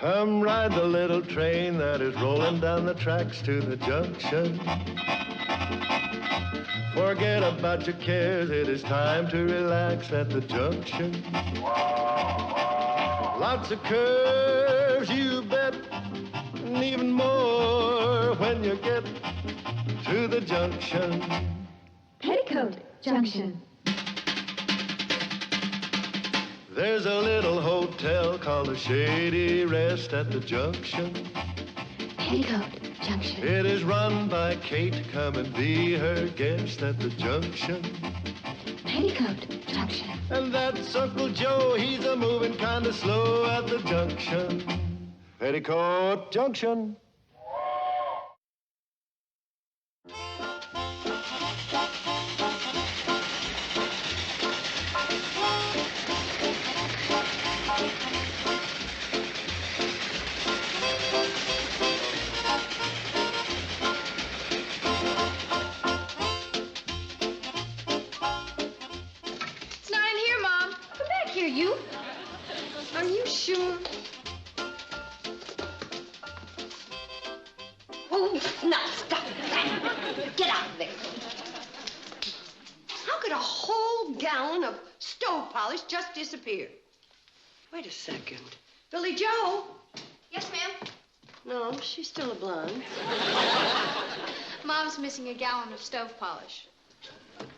Come ride the little train that is rolling down the tracks to the junction. Forget about your cares, it is time to relax at the junction. Lots of curves, you bet, and even more when you get to the junction. Peoticoat Junction. There's a little hotel called the Shady Rest at the junction. Peoticoat Junction. It is run by Kate. Come and be her guest at the junction. Peoticoat Junction. And that's Uncle Joe. He's a moving kind of slow at the junction. Peoticoat Junction. Are you sure? Oh, no, stop. Get out of there. How could a whole gallon of stove polish just disappear? Wait a second. Billy Joe? Yes, ma'am. No, she's still a blonde. Mom's missing a gallon of stove polish.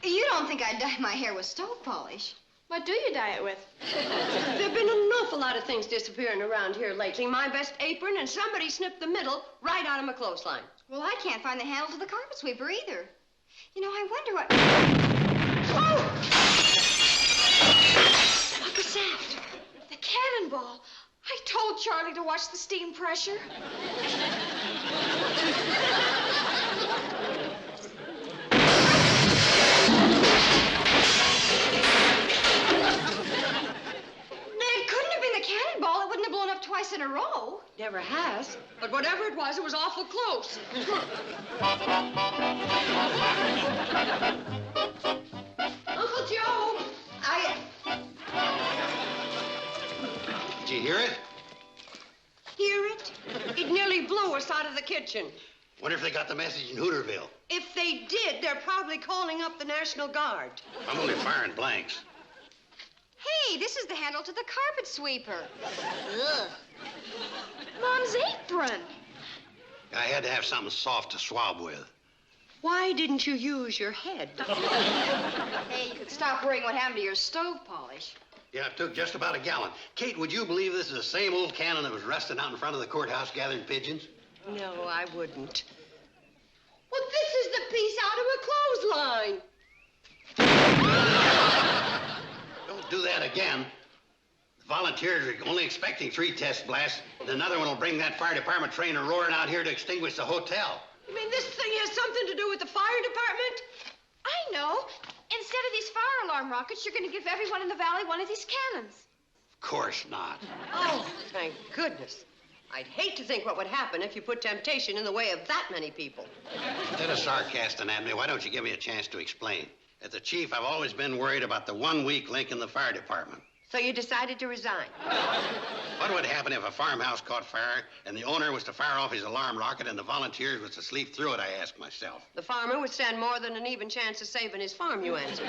You don't think I'd dye my hair with stove polish? What do you dye it with? There've been an awful lot of things disappearing around here lately. My best apron, and somebody snipped the middle right out of my clothesline. Well, I can't find the handle to the carpet sweeper either. You know, I wonder what... Oh! What was that? The cannonball. I told Charlie to watch the steam pressure. Cannonball, it wouldn't have blown up twice in a row. Never has. But whatever it was awful close. Uncle Joe, Did you hear it? Hear it? It nearly blew us out of the kitchen. Wonder if they got the message in Hooterville. If they did, they're probably calling up the National Guard. I'm only firing blanks. Hey, this is the handle to the carpet sweeper. Ugh. Mom's apron. I had to have something soft to swab with. Why didn't you use your head? Hey, you could stop worrying what happened to your stove polish. Yeah, it took just about a gallon. Kate, would you believe this is the same old cannon that was resting out in front of the courthouse gathering pigeons? No, I wouldn't. Well, this is the piece out of a clothesline. Don't do that again. The volunteers are only expecting 3 test blasts, and another one will bring that fire department train roaring out here to extinguish the hotel. You mean this thing has something to do with the fire department? I know. Instead of these fire alarm rockets, you're going to give everyone in the valley one of these cannons. Of course not. Oh, thank goodness. I'd hate to think what would happen if you put temptation in the way of that many people. Instead of sarcasting at me, why don't you give me a chance to explain? As the chief, I've always been worried about the one weak link in the fire department. So you decided to resign? What would happen if a farmhouse caught fire and the owner was to fire off his alarm rocket and the volunteers was to sleep through it, I asked myself. The farmer would stand more than an even chance of saving his farm, you answered.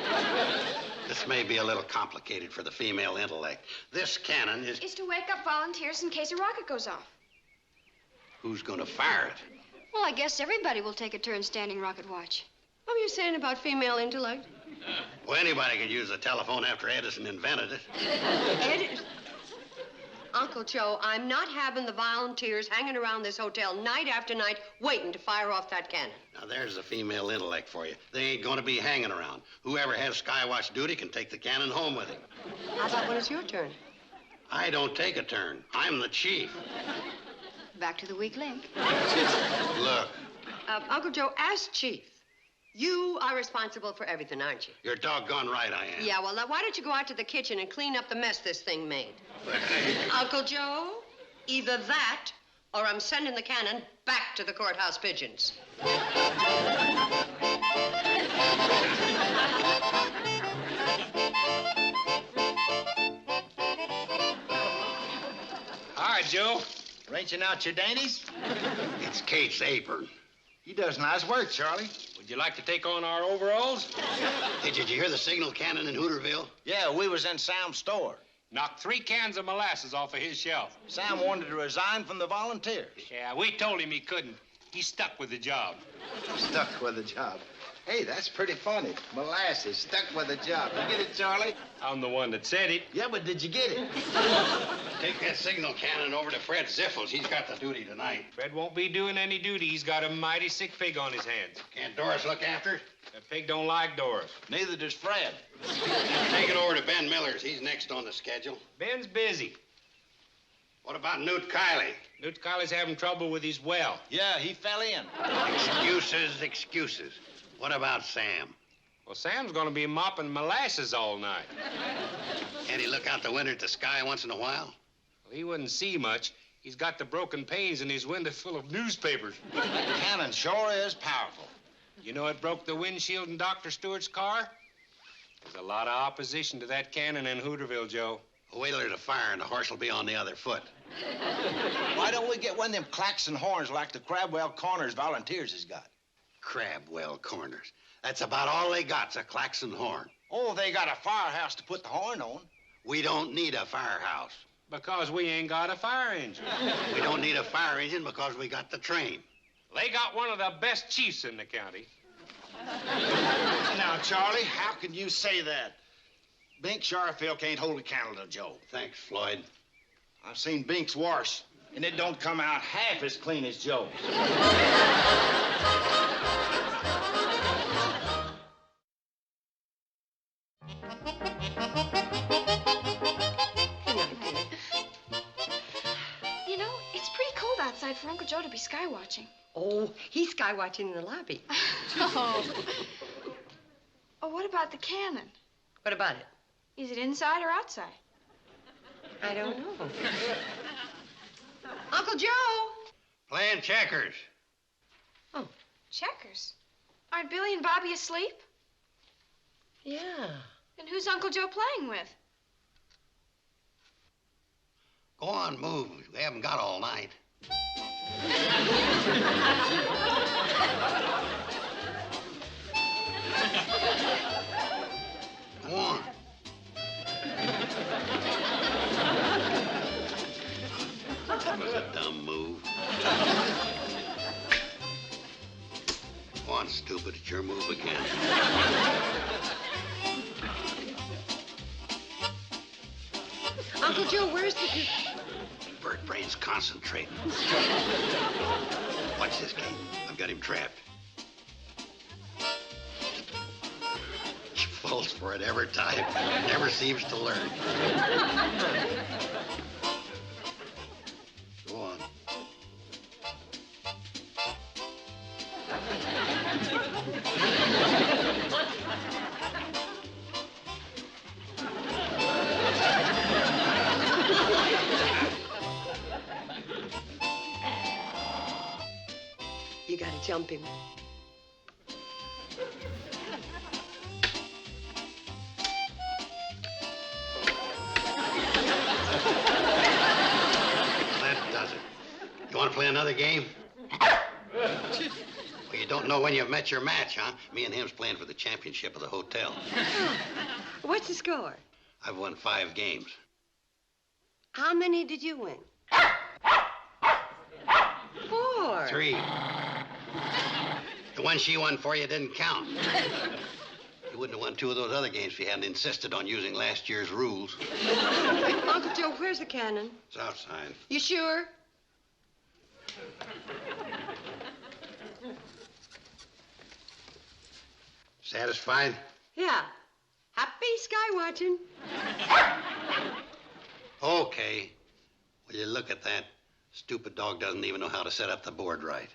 This may be a little complicated for the female intellect. This cannon is to wake up volunteers in case a rocket goes off. Who's going to fire it? Well, I guess everybody will take a turn standing rocket watch. What were you saying about female intellect? Well, anybody could use the telephone after Edison invented it. Edison? Uncle Joe, I'm not having the volunteers hanging around this hotel night after night waiting to fire off that cannon. Now, there's the female intellect for you. They ain't going to be hanging around. Whoever has skywatch duty can take the cannon home with him. How about when it's your turn? I don't take a turn. I'm the chief. Back to the weak link. Look. Uncle Joe, as chief, you are responsible for everything, aren't you? You're doggone right I am. Yeah, well, why don't you go out to the kitchen and clean up the mess this thing made? Uncle Joe, either that or I'm sending the cannon back to the courthouse pigeons. All right, Joe. Wrenching out your dainties? It's Kate's apron. He does nice work, Charlie. Would you like to take on our overalls? Did you hear the signal cannon in Hooterville? Yeah, we was in Sam's store. Knocked 3 cans of molasses off of his shelf. Sam wanted to resign from the volunteers. Yeah, we told him he couldn't. He's stuck with the job. Stuck with the job. Hey, that's pretty funny. Molasses, stuck with a job. You get it, Charlie? I'm the one that said it. Yeah, but did you get it? Take that signal cannon over to Fred Ziffels. He's got the duty tonight. Fred won't be doing any duty. He's got a mighty sick pig on his hands. Can't Doris look after it? That pig don't like Doris. Neither does Fred. Take it over to Ben Miller's. He's next on the schedule. Ben's busy. What about Newt Kiley? Newt Kiley's having trouble with his well. Yeah, he fell in. Excuses, excuses. What about Sam? Well, Sam's going to be mopping molasses all night. Can't he look out the window at the sky once in a while? Well, he wouldn't see much. He's got the broken panes in his window full of newspapers. Cannon sure is powerful. You know it broke the windshield in Dr. Stewart's car? There's a lot of opposition to that cannon in Hooterville, Joe. Wait till there's a fire and the horse will be on the other foot. Why don't we get one of them clacks and horns like the Crabwell Corners volunteers has got? Crabwell Corners. That's about all they got's a klaxon horn. Oh, they got a firehouse to put the horn on. We don't need a firehouse. Because we ain't got a fire engine. We don't need a fire engine because we got the train. They got one of the best chiefs in the county. Now, Charlie, how can you say that? Bink Sharfield can't hold a candle to Joe. Thanks, Floyd. I've seen Bink's wash, and it don't come out half as clean as Joe's. You know, it's pretty cold outside for Uncle Joe to be sky watching. Oh, he's sky watching in the lobby. Oh. Oh, what about the cannon? What about it? Is it inside or outside? I don't know. Uncle Joe! Playing checkers. Oh, Checkers. Aren't Billy and Bobby asleep? yeah. Then who's Uncle Joe playing with? Go on, move. We haven't got all night. Go on. That was a dumb move. Go on, stupid. It's your move again. Uncle Joe, where's the... Bird brain's concentrating. Watch this, Kate. I've got him trapped. He falls for it every time. Never seems to learn. Go on. You gotta jump him. That does it. You want to play another game? Well, you don't know when you've met your match, huh? Me and him's playing for the championship of the hotel. What's the score? I've won 5 games. How many did you win? 4. 3. The one she won for you didn't count. You wouldn't have won 2 of those other games if you hadn't insisted on using last year's rules. Uncle Joe, where's the cannon? It's outside. You sure? Satisfied? Yeah. Happy sky watching. Okay. Will you look at that? Stupid dog doesn't even know how to set up the board right.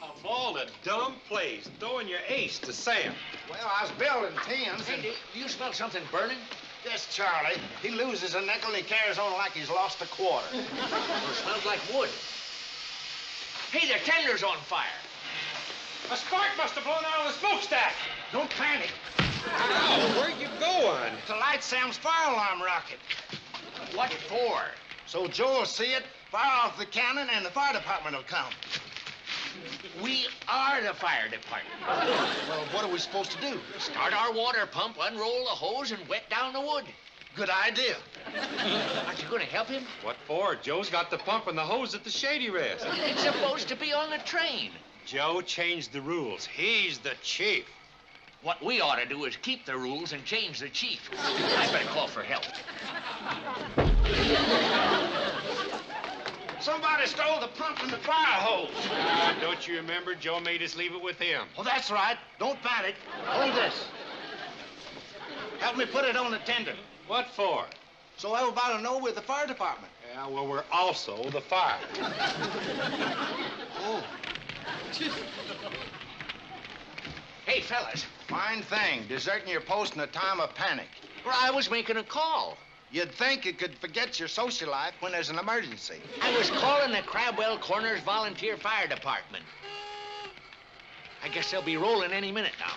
Of all the dumb plays, throwing your ace to Sam. Well, I was building tins. Hey, do you smell something burning? Yes, Charlie. He loses a nickel and he carries on like he's lost a quarter. Well, it smells like wood. Hey, the tender's on fire. A spark must have blown out of the smokestack. Don't panic. Ow, where you going? To light Sam's fire alarm rocket. What for? So Joe will see it, fire off the cannon, and the fire department will come. We are the fire department. Well, what are we supposed to do? Start our water pump, unroll the hose, and wet down the wood. Good idea. Aren't you going to help him? What for? Joe's got the pump and the hose at the shady rest. It's supposed to be on the train. Joe changed the rules. He's the chief. What we ought to do is keep the rules and change the chief. I better call for help. Somebody stole the pump and the fire hose. Don't you remember? Joe made us leave it with him. Well, that's right. Don't panic. Hold this. Help me put it on the tender. What for? So everybody will know we're the fire department. Yeah, well, we're also the fire. Oh. Hey, fellas. Fine thing, deserting your post in a time of panic. Well, I was making a call. You'd think you could forget your social life when there's an emergency. I was calling the Crabwell Corners Volunteer Fire Department. I guess they'll be rolling any minute now.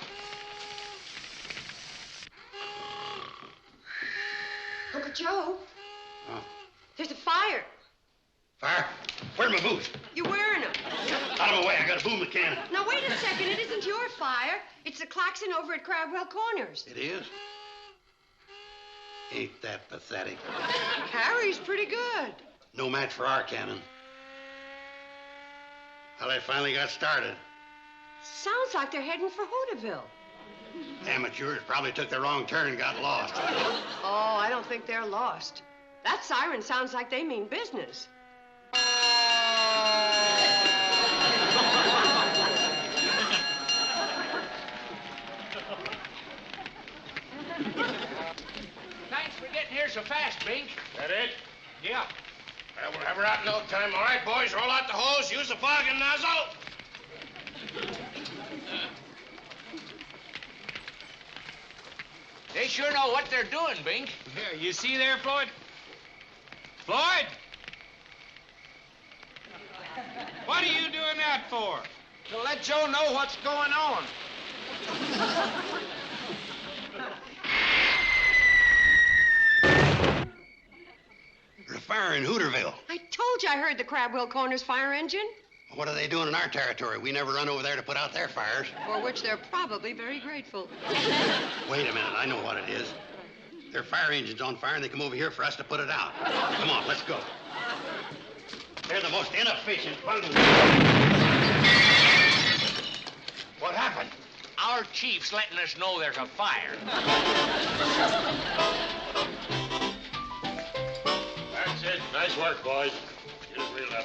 Uncle Joe, Oh. there's a fire. Fire? Where's my boots? You're wearing them. Out of my way, I gotta boom the cannon. Now, wait a second. It isn't your fire. It's the klaxon over at Crabwell Corners. It is? Ain't that pathetic? Harry's pretty good. No match for our cannon. Well, they finally got started. Sounds like they're heading for Hodaville. Amateurs probably took the wrong turn and got lost. Oh, I don't think they're lost. That siren sounds like they mean business. Thanks for getting here so fast, Bink. That it? Yeah. Well, we'll have her out in no time. All right, boys, roll out the hose, use the fogging nozzle. They sure know what they're doing, Bink. Yeah, you see there, Floyd? Floyd? What are you doing that for? To let Joe know what's going on. There's a fire in Hooterville. I told you I heard the Crabwell Corners fire engine, What are they doing in our territory? We never run over there to put out their fires. for which they're probably very grateful. Wait a minute, I know what it is. Their fire engine's on fire and they come over here for us to put it out. Come on, let's go. They're the most inefficient bunch. What happened? Our chief's letting us know there's a fire. That's it. Nice work, boys. Just reel up.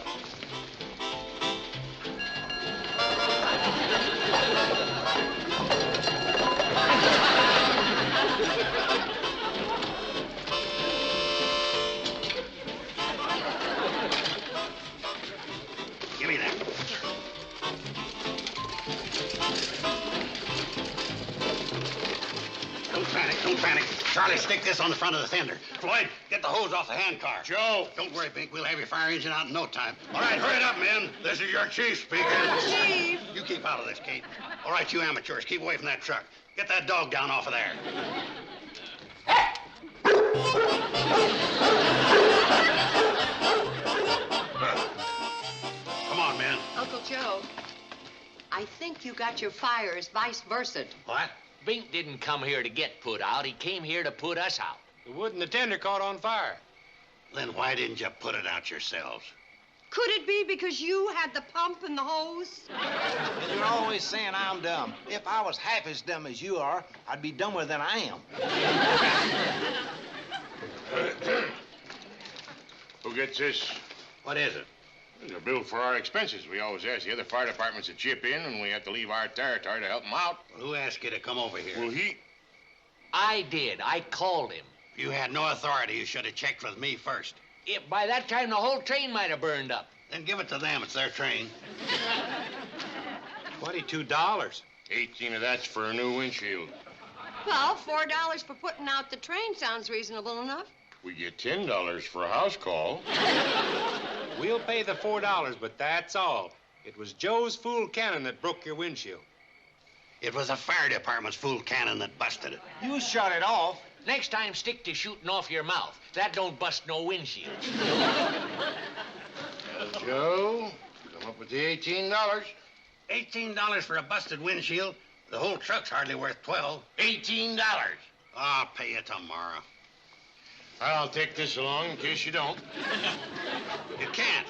Give me that. Don't panic. Charlie, stick this on the front of the tender. Floyd, get the hose off the hand car. Joe. Don't worry, Bink. We'll have your fire engine out in no time. All right, hurry it up, men. This is your chief speaking. Chief! You keep out of this, Kate. All right, you amateurs, keep away from that truck. Get that dog down off of there. Come on, men. Uncle Joe, I think you got your fires vice versa. What? Bink didn't come here to get put out. He came here to put us out. The wood in the tender caught on fire. Then why didn't you put it out yourselves? Could it be because you had the pump and the hose? And you're always saying I'm dumb. If I was half as dumb as you are, I'd be dumber than I am. Who gets this? What is it? It's a bill for our expenses. We always ask the other fire departments to chip in, and we have to leave our territory to help them out. Who asked you to come over here? Well, he... I did. I called him. If you had no authority, you should have checked with me first. If by that time the whole train might have burned up. Then give it to them. It's their train. $22. 18 of that's for a new windshield. Well, $4 for putting out the train sounds reasonable enough. We get $10 for a house call. We'll pay the $4, but that's all. It was Joe's fool cannon that broke your windshield. It was the fire department's fool cannon that busted it. You shut it off. Next time, stick to shooting off your mouth. That don't bust no windshield. Joe, come up with the $18. $18 for a busted windshield? The whole truck's hardly worth $12. $18. I'll pay you tomorrow. I'll take this along in case you don't. You can't.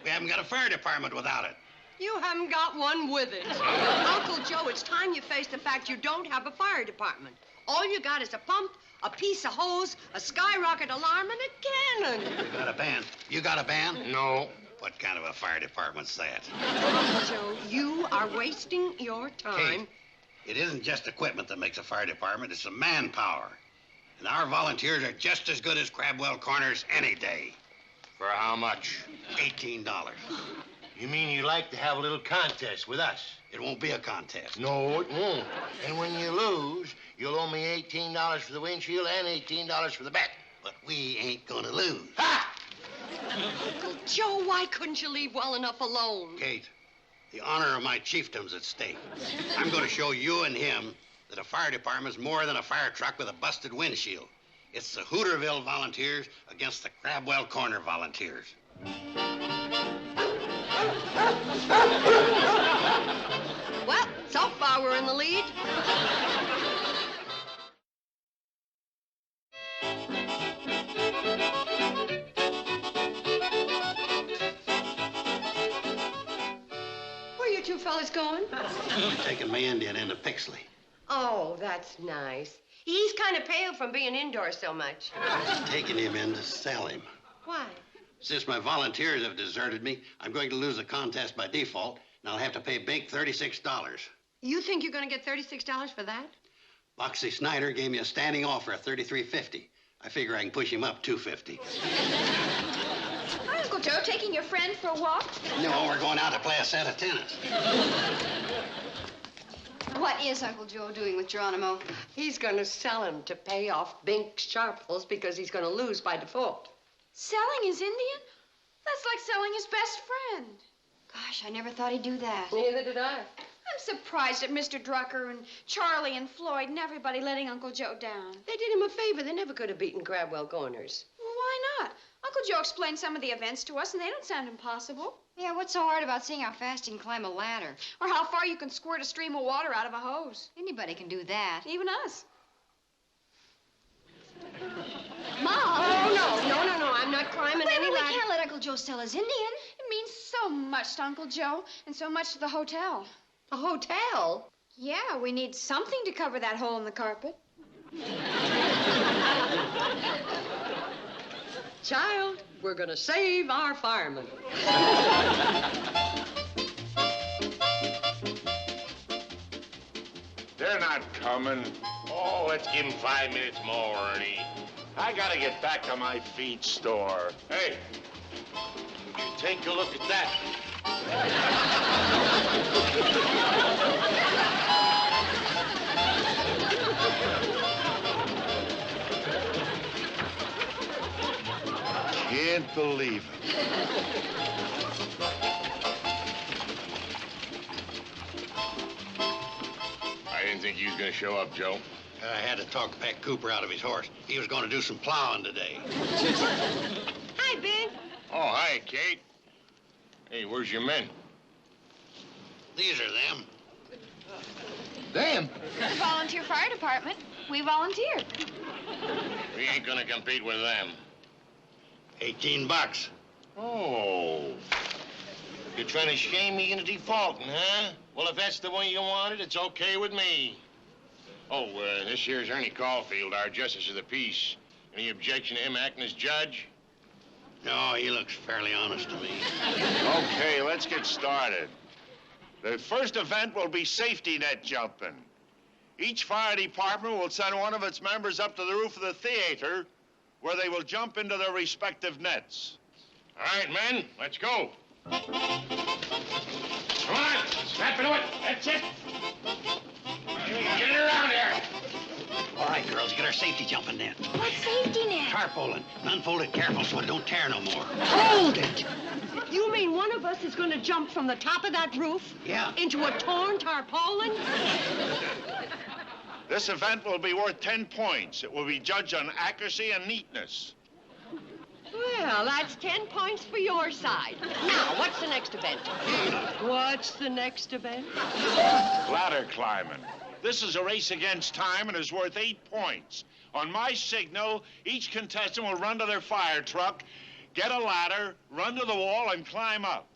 We haven't got a fire department without it. You haven't got one with it. Uncle Joe, it's time you face the fact you don't have a fire department. All you got is a pump, a piece of hose, a skyrocket alarm, and a cannon. You got a band? You got a band? No. What kind of a fire department's that? Uncle Joe, you are wasting your time. Kate, it isn't just equipment that makes a fire department, it's the manpower. And our volunteers are just as good as Crabwell Corners any day. For how much? $18. You mean you like to have a little contest with us? It won't be a contest. No, it won't. And when you lose, you'll owe me $18 for the windshield and $18 for the bet. But we ain't gonna lose. Ha! Uncle Joe, why couldn't you leave well enough alone? Kate, the honor of my chiefdom's at stake. I'm gonna show you and him that a fire department's more than a fire truck with a busted windshield. It's the Hooterville volunteers against the Crabwell Corner volunteers. Well, so far we're in the lead. Where you two fellas going? I'm taking my Indian into Pixley. Oh, that's nice. He's kind of pale from being indoors so much. I'm taking him in to sell him. Why? Since my volunteers have deserted me, I'm going to lose the contest by default, and I'll have to pay Bink $36. You think you're going to get $36 for that? Boxy Snyder gave me a standing offer of $33.50. I figure I can push him up $2.50. Hi, Uncle Joe. Taking your friend for a walk? No, we're going out to play a set of tennis. What is Uncle Joe doing with Geronimo? He's going to sell him to pay off Bink Sharples because he's going to lose by default. Selling his Indian? That's like selling his best friend. Gosh, I never thought he'd do that. Neither did I. I'm surprised at Mr. Drucker and Charlie and Floyd and everybody letting Uncle Joe down. They did him a favor. They never could have beaten Crabwell Corners. Well, why not? Uncle Joe explained some of the events to us, and they don't sound impossible. Yeah, what's so hard about seeing how fast you can climb a ladder? Or how far you can squirt a stream of water out of a hose. Anybody can do that. Even us. Mom! Oh, no. I'm not climbing any We ladder. can't let Uncle Joe sell his Indian. It means so much to Uncle Joe, and so much to the hotel. A hotel? Yeah, we need something to cover that hole in the carpet. Child, we're going to save our firemen. They're not coming. Oh, let's give them 5 minutes more, Ernie. I gotta get back to my feed store. Hey, take a look at that. Can't believe it. I didn't think you was gonna show up, Joe. I had to talk Pat Cooper out of his horse. He was going to do some plowing today. Hi, Ben. Oh, hi, Kate. Hey, where's your men? These are them. Damn. Volunteer fire department. We volunteered. We ain't gonna compete with them. $18. Oh. You're trying to shame me into defaulting, huh? Well, if that's the way you want it, it's okay with me. Oh, this here's Ernie Caulfield, our Justice of the Peace. Any objection to him acting as judge? No, he looks fairly honest to me. Okay, let's get started. The first event will be safety net jumping. Each fire department will send one of its members up to the roof of the theater where they will jump into their respective nets. All right, men, let's go. Come on, snap into it. That's it. Get it around here. All right, girls, get our safety jumping net. What safety net? Tarpaulin. Unfold it careful so it don't tear no more. Hold it! You mean one of us is going to jump from the top of that roof? Yeah. Into a torn tarpaulin? This event will be worth 10 points. It will be judged on accuracy and neatness. Well, that's 10 points for your side. Now, what's the next event? What's the next event? Ladder climbing. This is a race against time and is worth 8 points. On my signal, each contestant will run to their fire truck, get a ladder, run to the wall, and climb up.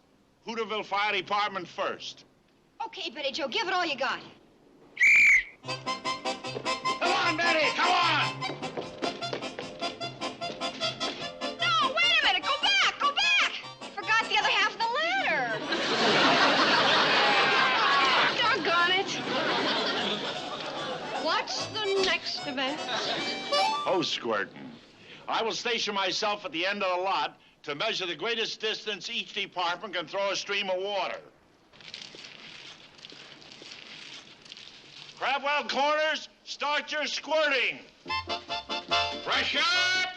Hooterville Fire Department first. Okay, Betty Joe, give it all you got. Come on, Betty, come on! No, wait a minute. Go back, go back. You forgot the other half of the ladder. Doggone it. What's the next event? Hose squirting. I will station myself at the end of the lot to measure the greatest distance each department can throw a stream of water. Crabwell Corners, start your squirting. Fresh up!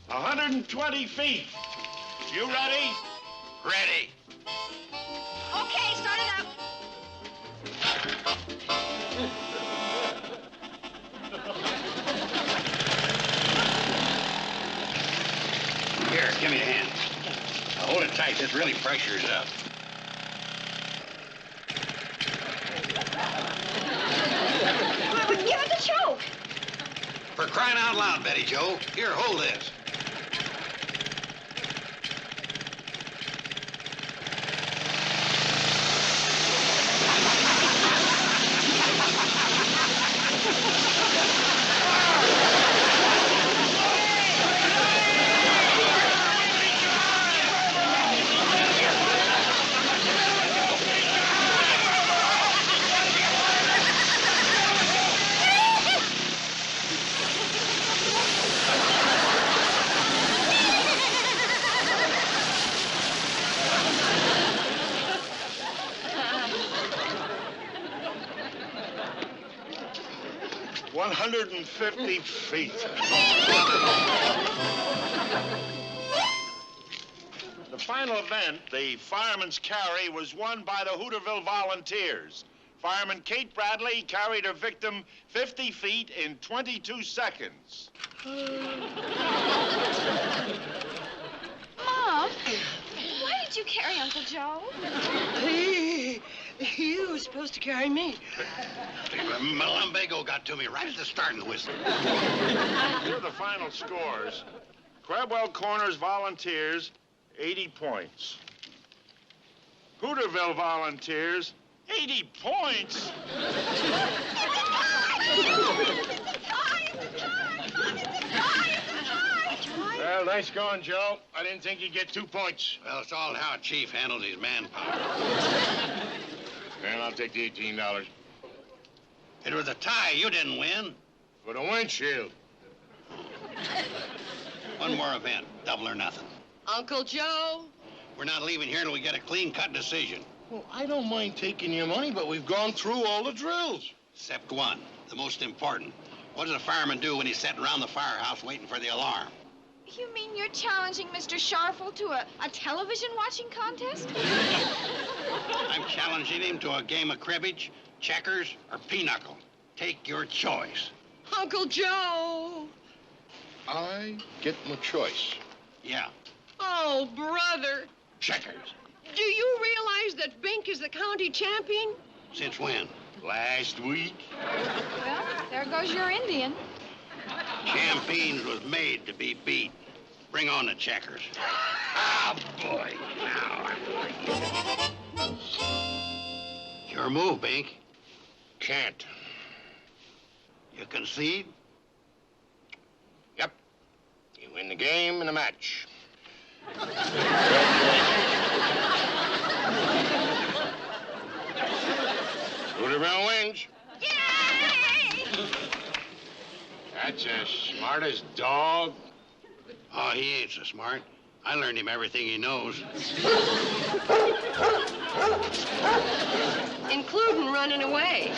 A 120 feet. You ready? Ready. Okay, start it up. Here, give me a hand. Now, hold it tight. This really pressures it up. Well, give it the choke. For crying out loud, Betty Joe. Here, hold this. $150 feet. The final event, the fireman's carry, was won by the Hooterville Volunteers. Fireman Kate Bradley carried her victim 50 feet in 22 seconds. Mom, why did you carry Uncle Joe? You were supposed to carry me. My lumbago got to me right at the starting whistle. Here are the final scores. Crabwell Corners Volunteers, 80 points. Hooterville Volunteers, 80 points? Well, nice going, Joe. I didn't think you'd get 2 points. Well, it's all how a chief handles his manpower. Well, I'll take the $18. It was a tie. You didn't win. For the windshield. One more event. Double or nothing. Uncle Joe? We're not leaving here till we get a clean-cut decision. Well, I don't mind taking your money, but we've gone through all the drills. Except one, the most important. What does a fireman do when he's sitting around the firehouse waiting for the alarm? You mean you're challenging Mr. Sharfel to a television watching contest? I'm challenging him to a game of cribbage, checkers, or pinochle. Take your choice. Uncle Joe! I get my choice. Yeah, Oh, brother. checkers. Do you realize that Bink is the county champion? Since when? Last week? Well, there goes your Indian. Champion's was made to be beat. Bring on the checkers. Ah, boy. Now I'm... Your move, Bink. Can't. You concede? Yep. You win the game and the match. Hooterville wins. Yay! That's as smart as dog. Oh, he ain't so smart. I learned him everything he knows. Including running away.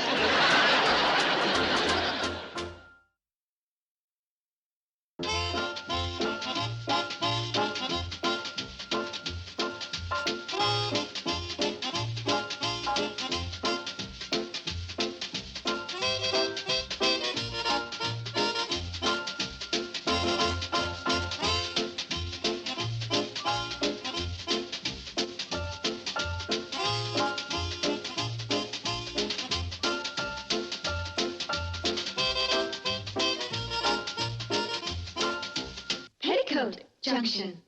Petticoat Junction.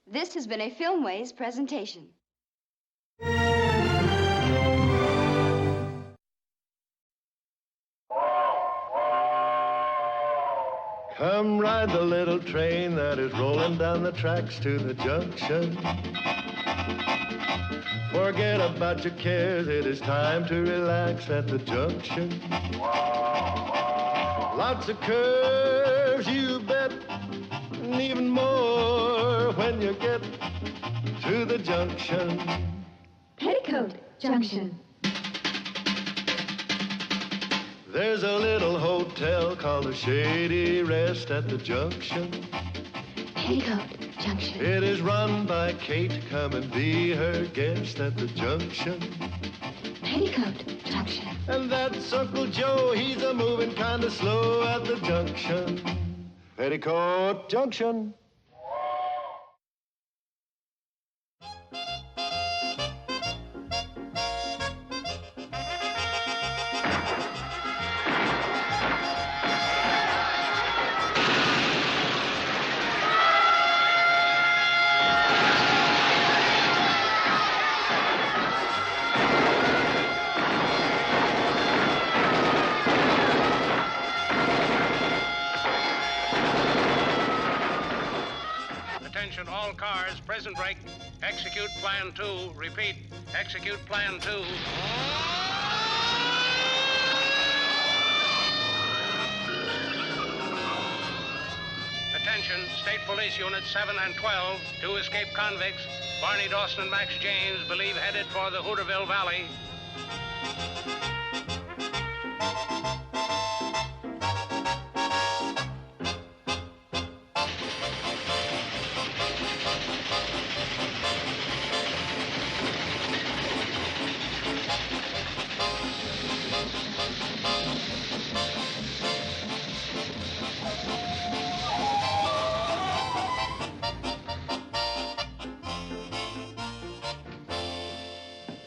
This has been a Filmways presentation. Come ride the little train that is rolling down the tracks to the junction. Forget about your cares, it is time to relax at the junction. Lots of curves, you bet, and even more when you get to the junction. Petticoat Junction. There's a little hotel called the Shady Rest at the junction. Petticoat Junction. It is run by Kate. Come and be her guest at the junction. Petticoat Junction. And that's Uncle Joe. He's a moving kind of slow at the junction. Petticoat Junction. Attention all cars, present break. Execute Plan 2. Repeat, execute Plan 2. Attention, State Police Units 7 and 12. 2 escaped convicts, Barney Dawson and Max Janes, believe headed for the Hooterville Valley.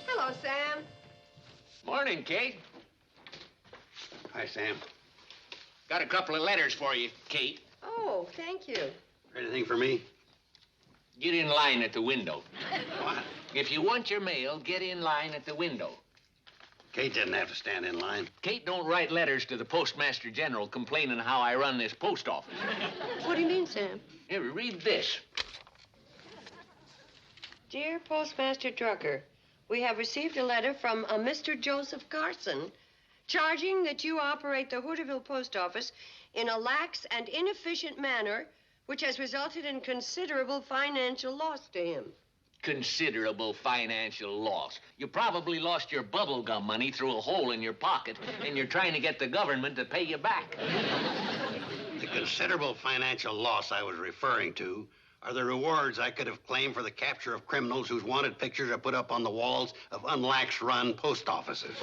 Hello, Sam. Morning, Kate. Hi, Sam. Got a couple of letters for you, Kate. Oh, thank you. Anything for me? Get in line at the window. What? If you want your mail, get in line at the window. Kate didn't have to stand in line. Kate don't write letters to the Postmaster General complaining how I run this post office. What do you mean, Sam? Here, read this. Dear Postmaster Drucker, we have received a letter from a Mr. Joseph Carson charging that you operate the Hooterville Post Office in a lax and inefficient manner which has resulted in considerable financial loss to him. Considerable financial loss. You probably lost your bubble gum money through a hole in your pocket, and you're trying to get the government to pay you back. The considerable financial loss I was referring to are the rewards I could have claimed for the capture of criminals whose wanted pictures are put up on the walls of unlax-run post offices.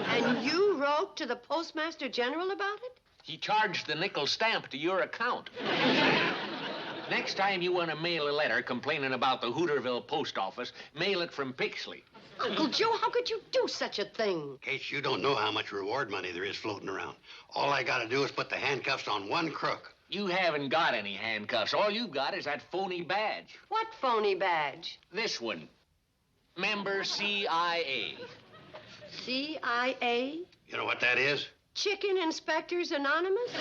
And you wrote to the Postmaster General about it? He charged the nickel stamp to your account. Next time you want to mail a letter complaining about the Hooterville post office, mail it from Pixley. Uncle Joe, how could you do such a thing? Kate, you don't know how much reward money there is floating around. All I gotta do is put the handcuffs on one crook. You haven't got any handcuffs. All you've got is that phony badge. What phony badge? This one. Member CIA. CIA? You know what that is? Chicken Inspectors Anonymous?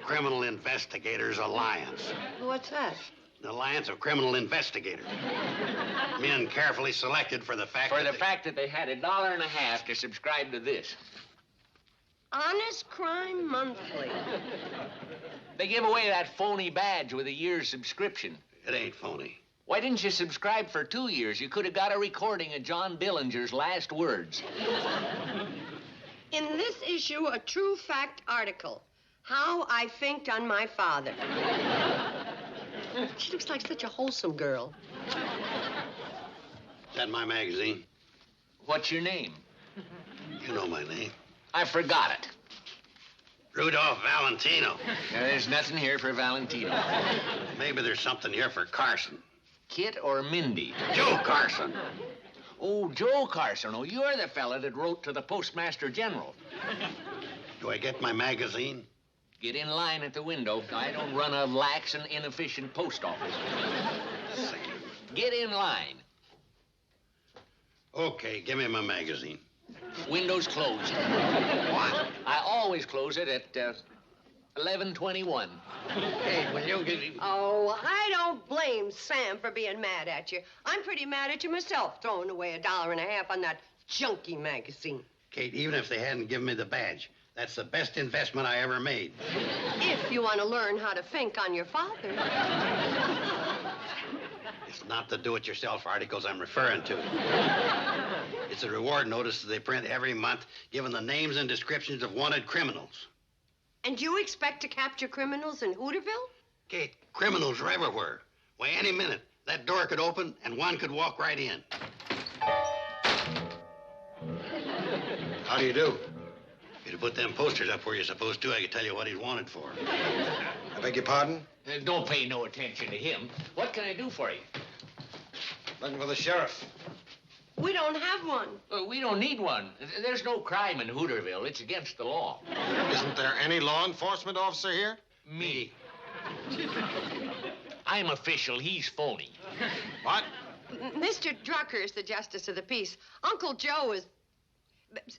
Criminal Investigators Alliance. What's that? The Alliance of Criminal Investigators. Men carefully selected for the fact that they had $1.50 to subscribe to this. Honest Crime Monthly. They give away that phony badge with a year's subscription. It ain't phony. Why didn't you subscribe for 2 years? You could have got a recording of John Billinger's last words. In this issue, a true fact article. How I Finked on My Father. She looks like such a wholesome girl. Is that my magazine? What's your name? You know my name. I forgot it. Rudolph Valentino. There's nothing here for Valentino. Maybe there's something here for Carson. Kit or Mindy? Joe Carson. Oh, Joe Carson. Oh, you're the fella that wrote to the Postmaster General. Do I get my magazine? Get in line at the window. I don't run a lax and inefficient post office. Get in line. Okay, give me my magazine. Window's closed. What? I always close it at 11:21. Hey, will you get... Oh, I don't blame Sam for being mad at you. I'm pretty mad at you myself, throwing away $1.50 on that junky magazine. Kate, even if they hadn't given me the badge, that's the best investment I ever made. If you want to learn how to think on your father. It's not the do-it-yourself articles I'm referring to. It's a reward notice that they print every month, giving the names and descriptions of wanted criminals. And you expect to capture criminals in Hooterville? Kate, criminals are everywhere. Why, any minute, that door could open and one could walk right in. How do you do? If you'd put them posters up where you're supposed to, I could tell you what he's wanted for. I beg your pardon? Don't pay no attention to him. What can I do for you? Looking for the sheriff. We don't have one. We don't need one. There's no crime in Hooterville. It's against the law. Isn't there any law enforcement officer here? Me. I'm official. He's phony. What? Mr. Drucker is the justice of the peace. Uncle Joe is...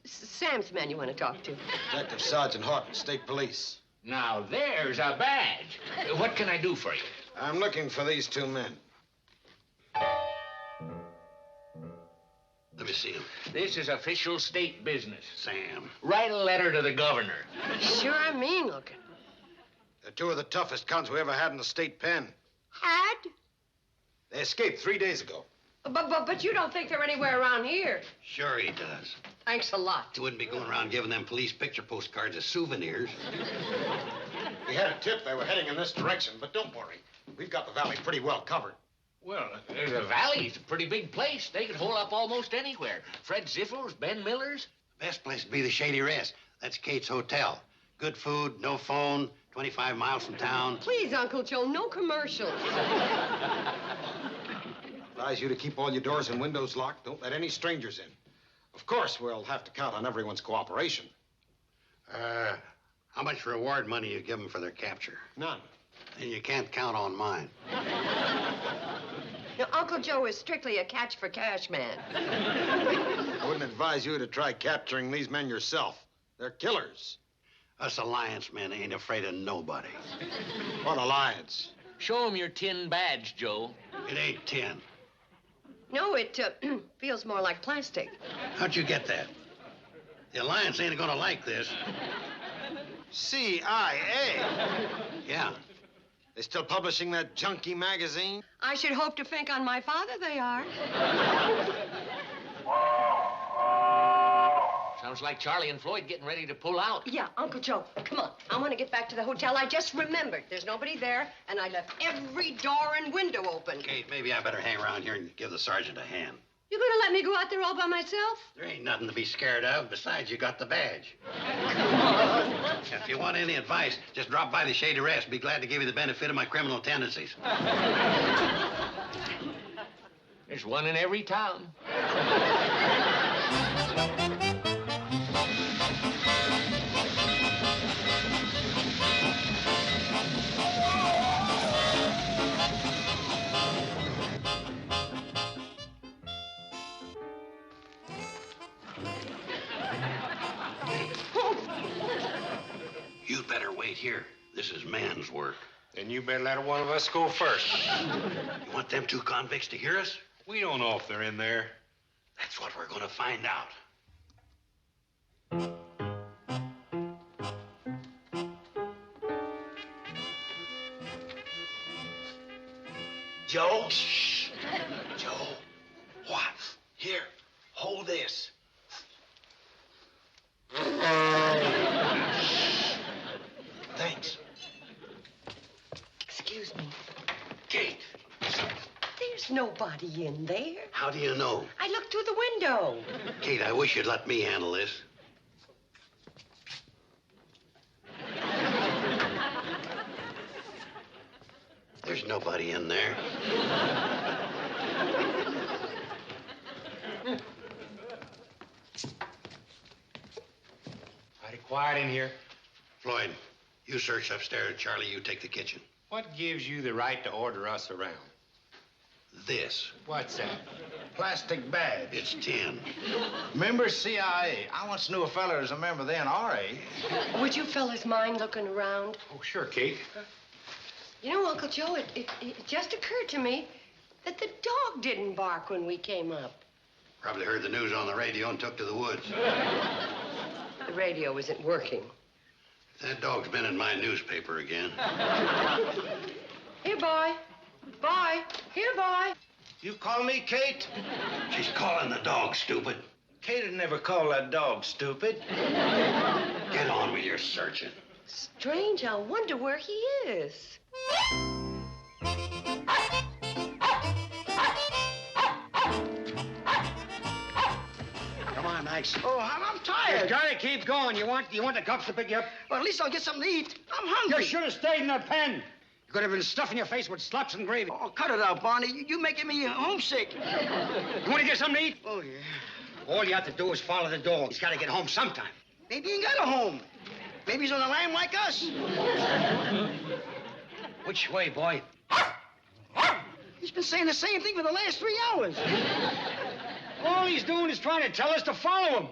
Sam's the man you want to talk to. Detective Sergeant Horton, State Police. Now, there's a badge. What can I do for you? I'm looking for these two men. Let me see him. This is official state business. Sam. Write a letter to the governor. Sure mean looking. They're two of the toughest cons we ever had in the state pen. Had? They escaped 3 days ago. But you don't think they're anywhere around here? Sure he does. Thanks a lot. He wouldn't be going around giving them police picture postcards as souvenirs. We had a tip they were heading in this direction, but don't worry. We've got the valley pretty well covered. Well, the valley's a pretty big place. They could hole up almost anywhere. Fred Ziffel's, Ben Miller's. Best place would be the Shady Rest. That's Kate's hotel. Good food, no phone, 25 miles from town. Please, Uncle Joe, no commercials. Advise you to keep all your doors and windows locked. Don't let any strangers in. Of course, we'll have to count on everyone's cooperation. How much reward money you give them for their capture? None. And you can't count on mine. Now, Uncle Joe is strictly a catch-for-cash man. I wouldn't advise you to try capturing these men yourself. They're killers. Us alliance men ain't afraid of nobody. What alliance? Show him your tin badge, Joe. It ain't tin. No, it feels more like plastic. How'd you get that? The alliance ain't gonna like this. CIA? Yeah. They still publishing that junky magazine? I should hope to think on my father they are. Sounds like Charlie and Floyd getting ready to pull out. Yeah, Uncle Joe, come on. I want to get back to the hotel. I just remembered there's nobody there, and I left every door and window open. Kate, maybe I better hang around here and give the sergeant a hand. You gonna let me go out there all by myself? There ain't nothing to be scared of. Besides, you got the badge. If you want any advice, just drop by the Shady Rest. Be glad to give you the benefit of my criminal tendencies. There's one in every town. You'd better wait here. This is man's work. Then you better let one of us go first. You want them two convicts to hear us? We don't know if they're in there. That's what we're going to find out. Joe? Shh. Joe, what? Here, hold this. Thanks. Excuse me. Kate. There's nobody in there. How do you know? I looked through the window. Kate, I wish you'd let me handle this. There's nobody in there. Mighty quiet in here. Floyd, you search upstairs. Charlie, you take the kitchen. What gives you the right to order us around? This. What's that? Plastic bag. It's tin. Member CIA. I once knew a fella who was a member then, RA. Would you fellas mind looking around? Oh, sure, Kate. You know, Uncle Joe, it just occurred to me that the dog didn't bark when we came up. Probably heard the news on the radio and took to the woods. The radio isn't working. That dog's been in my newspaper again. Here, boy. Boy. Here, boy. You call me Kate? She's calling the dog stupid. Kate would never call that dog stupid. Get on with your searching. Strange, I wonder where he is. Come on, Max. Oh, I'm tired. You gotta keep going. You want the cops to pick you up? Well, at least I'll get something to eat. I'm hungry. You should have stayed in the pen. You could have been stuffing your face with slops and gravy. Oh, cut it out, Barney. You making me homesick. You want to get something to eat? Oh, yeah. All you have to do is follow the dog. He's got to get home sometime. Maybe he ain't got a home. Maybe he's on the lam like us. Which way, boy? He's been saying the same thing for the last 3 hours. All he's doing is trying to tell us to follow him.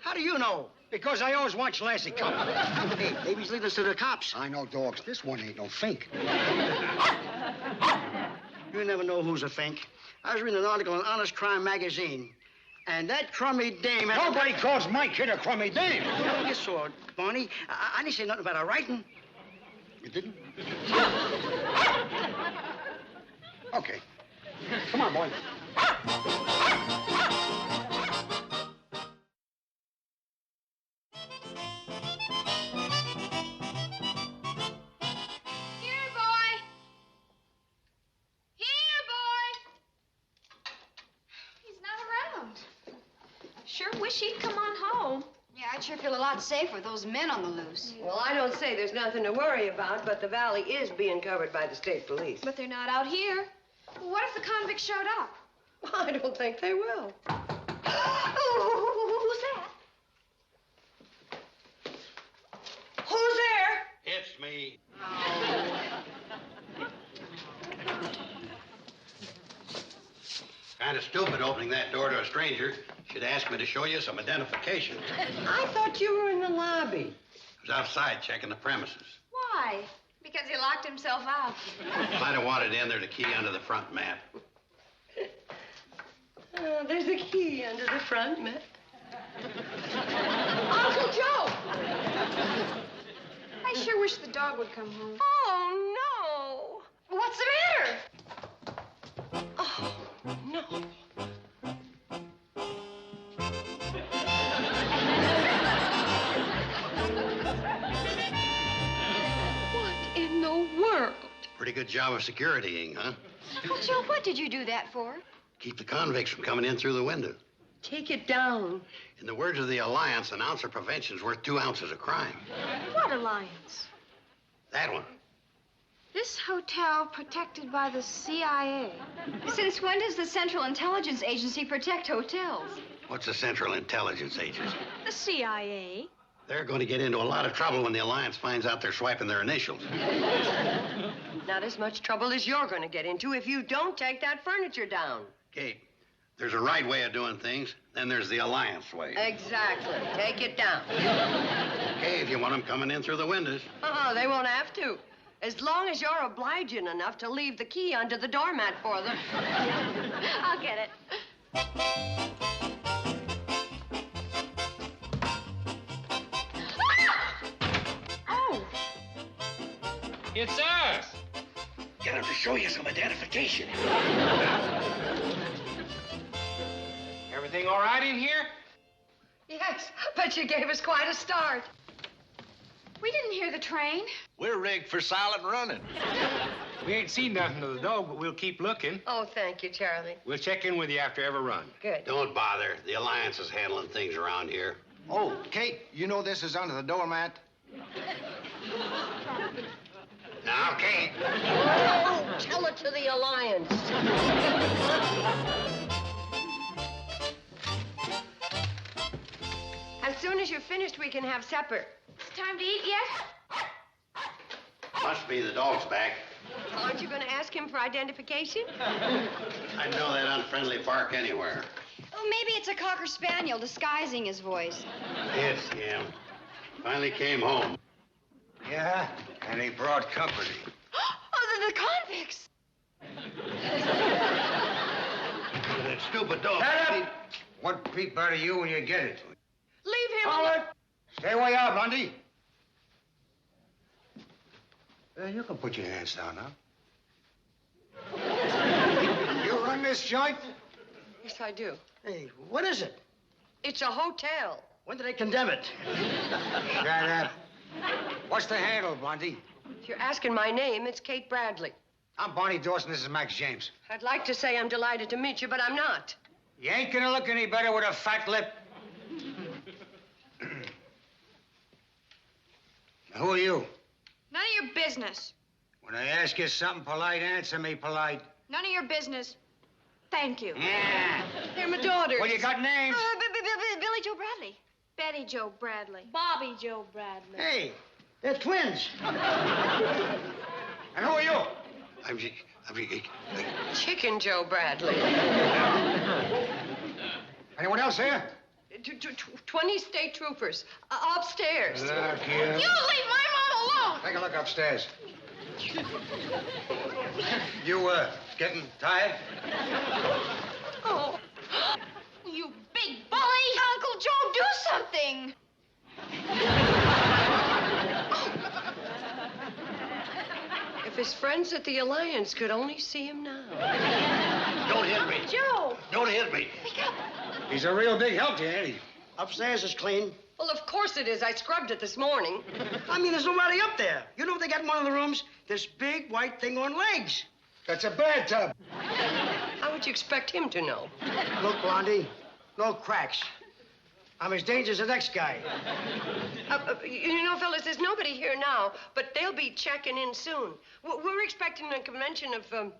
How do you know? Because I always watch Lassie come. Hey, maybe he's leading us to the cops. I know dogs. This one ain't no fink. You never know who's a fink. I was reading an article in Honest Crime magazine. And that crummy dame... Nobody calls my kid a crummy dame. You saw it, Barney. I didn't say nothing about her writing. You didn't? Okay. Come on, boy. Sure wish he'd come on home. Yeah, I'd sure feel a lot safer with those men on the loose. Well, I don't say there's nothing to worry about, but the valley is being covered by the state police. But they're not out here. Well, what if the convicts showed up? I don't think they will. Who's that? Who's there? It's me. Kind of stupid opening that door to a stranger. Should ask me to show you some identification. I thought you were in the lobby. I was outside checking the premises. Why? Because he locked himself out. Might have wanted in there the key under the front mat. There's a key under the front mat. Uncle Joe! I sure wish the dog would come home. Oh, no. What's the matter? Oh, no. In the world. Pretty good job of securitying, huh? Well, Joe, what did you do that for? Keep the convicts from coming in through the window. Take it down. In the words of the Alliance, an ounce of prevention's worth 2 ounces of crime. What alliance? That one. This hotel protected by the CIA. Since when does the Central Intelligence Agency protect hotels? What's the Central Intelligence Agency? The CIA. They're going to get into a lot of trouble when the Alliance finds out they're swiping their initials. Not as much trouble as you're going to get into if you don't take that furniture down. Kate, there's a right way of doing things, then there's the Alliance way. Exactly. Take it down. Okay, if you want them coming in through the windows. Oh, they won't have to. As long as you're obliging enough to leave the key under the doormat for them. I'll get it. It's us. get him to show you some identification. Everything all right in here? Yes, but you gave us quite a start. We didn't hear the train. We're rigged for silent running. We ain't seen nothing of the dog, but we'll keep looking. Oh, thank you, Charlie. We'll check in with you after every run. Good. Don't bother. The Alliance is handling things around here. Oh, Kate, you know this is under the doormat? Now, Kate. Oh, tell it to the Alliance. As soon as you're finished, we can have supper. It's time to eat yet? Must be the dog's back. Aren't you going to ask him for identification? I'd know that unfriendly bark anywhere. Oh, maybe it's a Cocker Spaniel disguising his voice. It's him. Finally came home. Yeah, and he brought company. Oh, the convicts. That stupid dog. Shut up! One peep out of you when you get it. Leave him All right. Stay where you are, Blondie. You can put your hands down now. You run this joint? Yes, I do. Hey, what is it? It's a hotel. When did they condemn it? Shut up. What's the handle, Blondie? If you're asking my name, it's Kate Bradley. I'm Barney Dawson. This is Max James. I'd like to say I'm delighted to meet you, but I'm not. You ain't gonna look any better with a fat lip. Now, who are you? None of your business. When I ask you something polite, answer me polite. None of your business. Thank you. Yeah. They're my daughters. Well, you got names? Billy Joe Bradley. Betty Joe Bradley. Bobby Joe Bradley. Hey, they're twins. And who are you? I'm Chicken Joe Bradley. Anyone else here? 20 state troopers upstairs. Look You here. leave my mom alone. Take a look upstairs. You, getting tired? Oh, you big bully. Uncle Joe, do something. If his friends at the Alliance could only see him now. Don't hit me. Joe. Don't hit me. He's a real big help to you, ain't he? Upstairs is clean. Well, of course it is. I scrubbed it this morning. I mean, there's nobody up there. You know what they got in one of the rooms? This big white thing on legs. That's a bathtub. How would you expect him to know? Look, Blondie, no cracks. I'm as dangerous as the next guy. You know, fellas, there's nobody here now, but they'll be checking in soon. We're expecting a convention of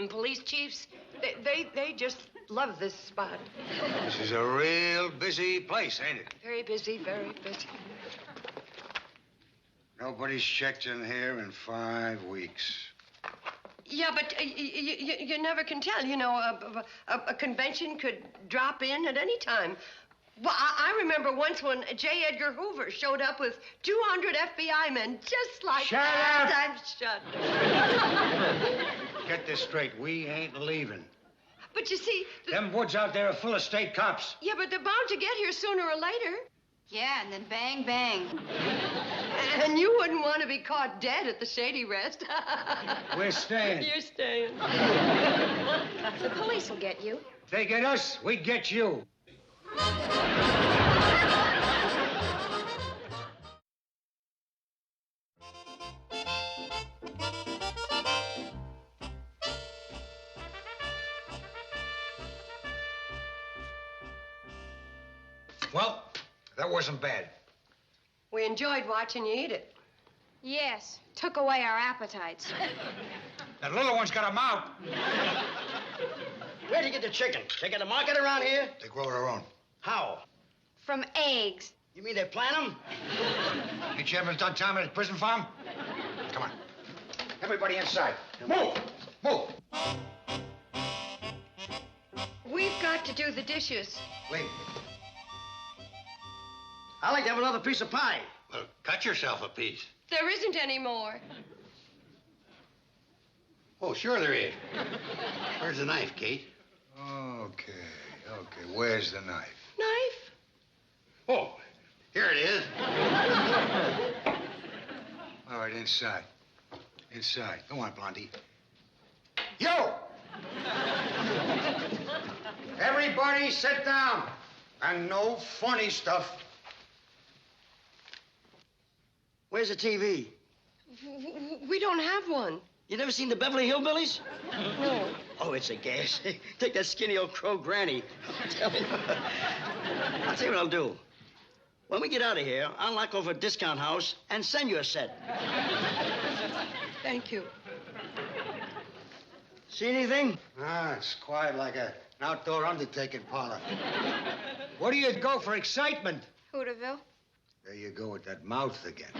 police chiefs. They just love this spot. This is a real busy place, ain't it? Very busy, very busy. Nobody's checked in here in 5 weeks. Yeah, but you never can tell. You know, a convention could drop in at any time. Well, I remember once when J. Edgar Hoover showed up with 200 FBI men, just like Shut that. up! I'm shut. Get this straight. We ain't leaving. But you see... Them woods out there are full of state cops. Yeah, but they're bound to get here sooner or later. Yeah, and then bang, bang. And you wouldn't want to be caught dead at the Shady Rest. We're staying. You're staying. The police will get you. If they get us, we get you. Well, that wasn't bad. We enjoyed watching you eat it. Yes, took away our appetites. That little one's got a mouth. Where'd you get the chicken? They got a market around here? They grow their own. How? From eggs. You mean they plant them? Ain't you having done time at the prison farm? Come on. Everybody inside. Move! Move! We've got to do the dishes. Wait. I'd like to have another piece of pie. Well, cut yourself a piece. There isn't any more. Oh, sure there is. Where's the knife, Kate? Okay. Where's the knife? Knife? Oh, here it is. All right, inside. Inside. Go on, Blondie. Yo! Everybody sit down. And no funny stuff. Where's the TV? We don't have one. You never seen the Beverly Hillbillies? No. Oh, it's a gas. Take that skinny old crow granny. I'll tell you. I'll tell you what I'll do. When we get out of here, I'll knock over a discount house and send you a set. Thank you. See anything? Ah, it's quiet like an outdoor undertaking parlor. Where do you go for excitement? Hooterville. There you go with that mouth again.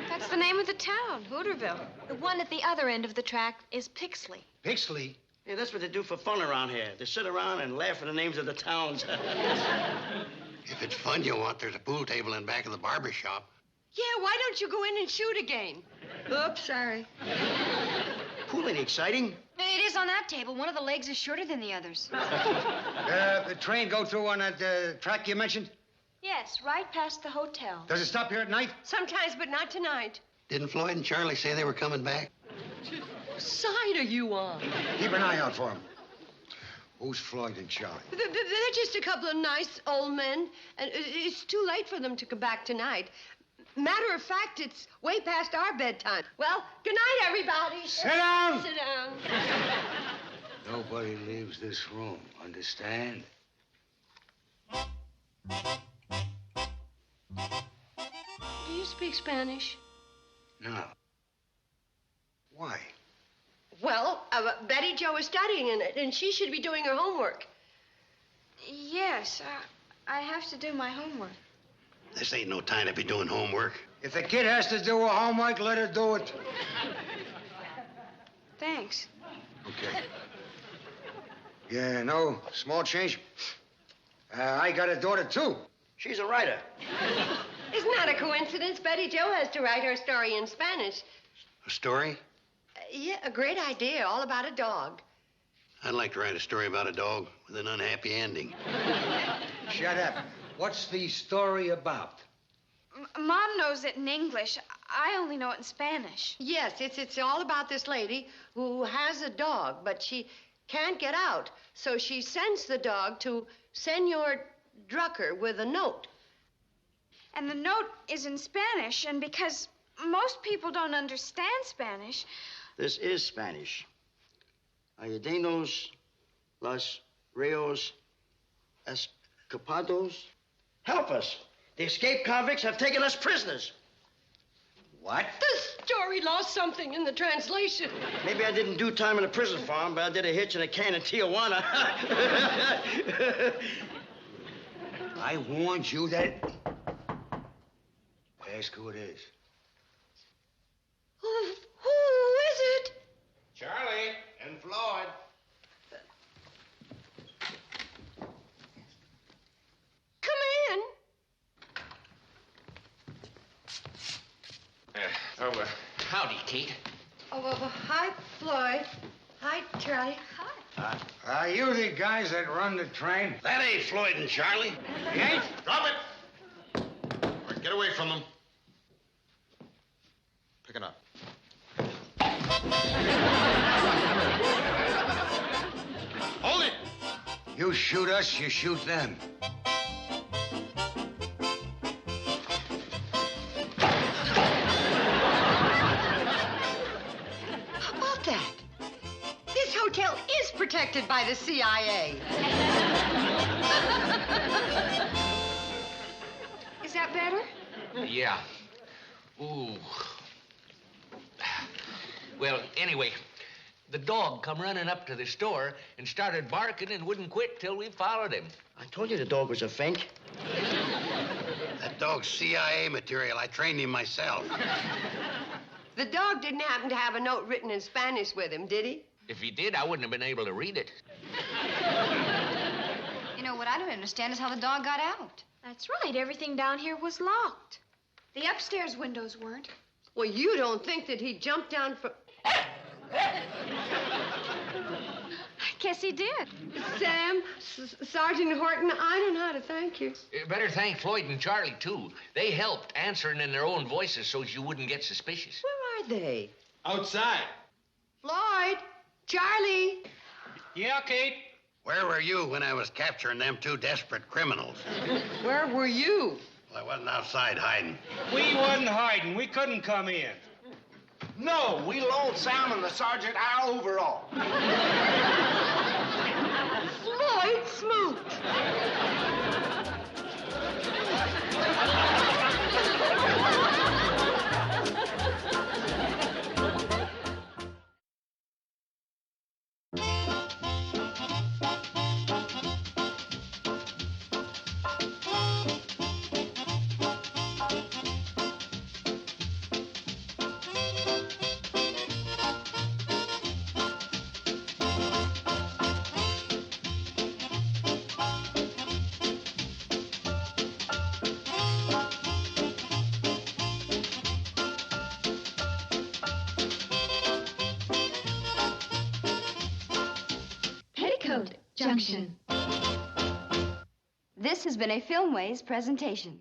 That's the name of the town, Hooterville. The one at the other end of the track is Pixley. Pixley? Yeah, that's what they do for fun around here. They sit around and laugh at the names of the towns. If it's fun you want, there's a pool table in back of the barber shop. Yeah, why don't you go in and shoot a game? Oops, sorry. Pool ain't exciting. It is on that table. One of the legs is shorter than the others. The train go through on that track you mentioned? Yes, right past the hotel. Does it stop here at night? Sometimes, but not tonight. Didn't Floyd and Charlie say they were coming back? What side are you on? Keep an eye out for them. Who's Floyd and Charlie? They're just a couple of nice old men, and it's too late for them to come back tonight. Matter of fact, it's way past our bedtime. Well, good night, everybody. Sit down. Sit down. Nobody leaves this room, understand? Do you speak Spanish? No. Why? Well, Betty Jo is studying in it, and she should be doing her homework. Yes, I have to do my homework. This ain't no time to be doing homework. If the kid has to do her homework, let her do it. Thanks. Okay. Yeah, no, small change. I got a daughter, too. She's a writer. Isn't that a coincidence? Betty Jo has to write her story in Spanish. A story? Yeah, a great idea, all about a dog. I'd like to write a story about a dog with an unhappy ending. Shut up. What's the story about? Mom knows it in English. I only know it in Spanish. Yes, it's all about this lady who has a dog, but she can't get out. So she sends the dog to Senor Drucker with a note. And the note is in Spanish, and because most people don't understand Spanish... This is Spanish. Ayudenos, los Rios, escapados. Help us. The escaped convicts have taken us prisoners. What? The story lost something in the translation. Maybe I didn't do time in a prison farm, but I did a hitch in a can in Tijuana. I warned you that... Ask who it is. Who is it? Charlie and Floyd. Come in. Howdy, Kate. Oh, hi, Floyd. Hi, Charlie. Hi. Are you the guys that run the train? That ain't Floyd and Charlie. You ain't? Drop it! Get away from them. Pick it up. Hold it! You shoot us, you shoot them. How about that? This hotel is protected by the CIA. Is that better? Yeah. Ooh. Well, anyway, the dog come running up to the store and started barking and wouldn't quit till we followed him. I told you the dog was a fink. That dog's CIA material. I trained him myself. The dog didn't happen to have a note written in Spanish with him, did he? If he did, I wouldn't have been able to read it. You know, what I don't understand is how the dog got out. That's right. Everything down here was locked. The upstairs windows weren't. Well, you don't think that he jumped down from... I guess he did. Sam, Sergeant Horton, I don't know how to thank you. You better thank Floyd and Charlie, too. They helped, answering in their own voices so you wouldn't get suspicious. Well, are they? Outside. Floyd, Charlie. Yeah, Kate? Where were you when I was capturing them two desperate criminals? Where were you? Well, I wasn't outside hiding. We wasn't hiding. We couldn't come in. No, we loaned Sam and the sergeant our overall. Floyd Smoot. Peoticoat Junction. This has been a Filmways presentation.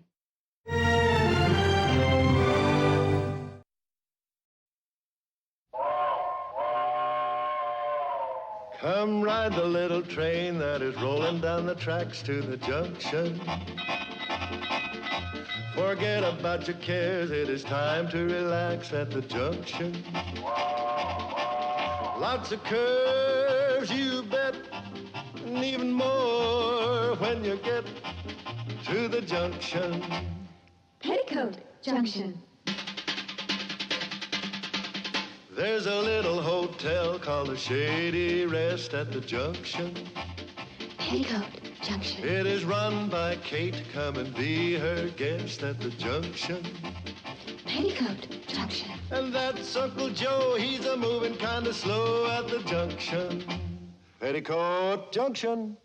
Come ride the little train that is rolling down the tracks to the junction. Forget about your cares, it is time to relax at the junction. Lots of curves, you bet, and even more when you get to the junction. Peoticoat Junction. There's a little hotel called the Shady Rest at the junction. Peoticoat Junction. It is run by Kate. Come and be her guest at the junction. Peoticoat Junction. And that's Uncle Joe. He's a moving kind of slow at the junction. Peoticoat Junction.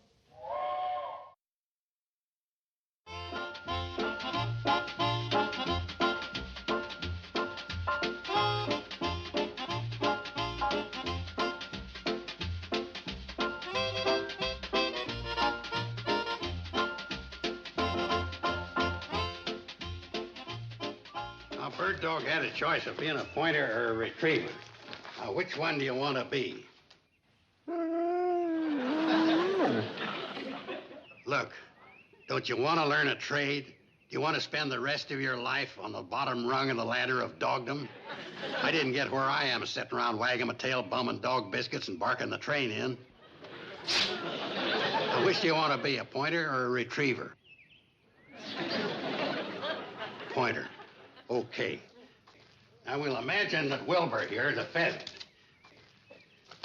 Now, Bird Dog had a choice of being a pointer or a retriever. Now, which one do you want to be? Look, don't you want to learn a trade? Do you want to spend the rest of your life on the bottom rung of the ladder of dogdom? I didn't get where I am sitting around wagging my tail, bumming dog biscuits, and barking the train in. Now, which do you want to be, a pointer or a retriever? Pointer. Okay. Now, we'll imagine that Wilbur here is a pheasant.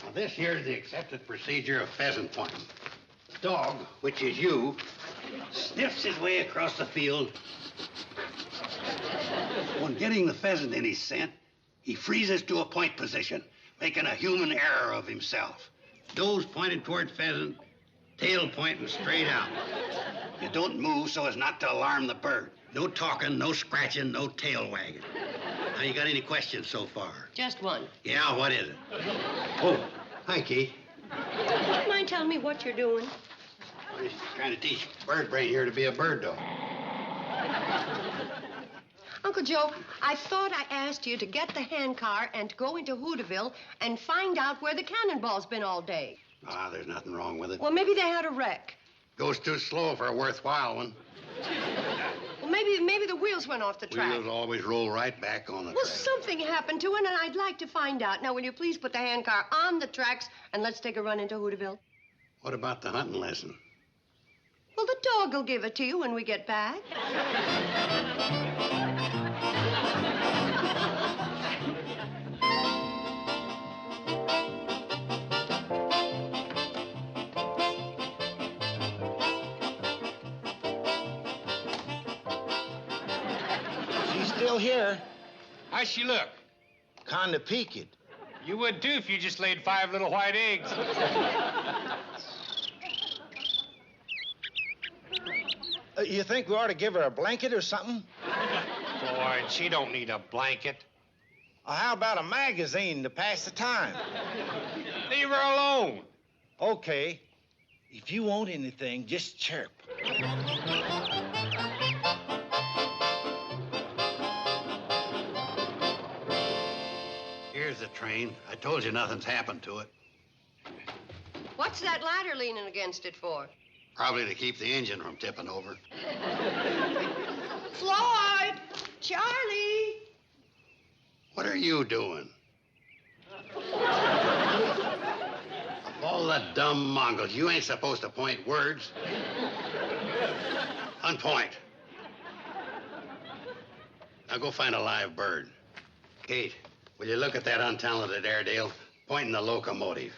Now, this here is the accepted procedure of pheasant pointing. The dog, which is you, sniffs his way across the field. When getting the pheasant in his scent, he freezes to a point position, making a human error of himself. Nose pointed toward pheasant, tail pointing straight out. You don't move so as not to alarm the bird. No talking, no scratching, no tail wagging. Now, you got any questions so far? Just one. Yeah, what is it? Oh, hi, Keith. Would you mind telling me what you're doing? I'm just trying to teach Bird Brain here to be a bird dog. Uncle Joe, I thought I asked you to get the handcar and to go into Hooterville and find out where the cannonball's been all day. Ah, there's nothing wrong with it. Well, maybe they had a wreck. Goes too slow for a worthwhile one. Well, maybe the wheels went off the track. Wheels always roll right back on the Well, track. something happened to it, and I'd like to find out. Now, will you please put the handcar on the tracks and let's take a run into Hooterville? What about the hunting lesson? Well, the dog will give it to you when we get back. She's still here. How's she look? Kind of peaked. You would too if you just laid 5 little white eggs. You think we ought to give her a blanket or something? Boy, she don't need a blanket. How about a magazine to pass the time? Leave her alone. Okay. If you want anything, just chirp. the train. I told you nothing's happened to it. What's that ladder leaning against it for? Probably to keep the engine from tipping over. Floyd! Charlie! What are you doing? Of all the dumb Mongols, you ain't supposed to point words. Unpoint. Now go find a live bird. Kate, will you look at that untalented Airedale pointing the locomotive?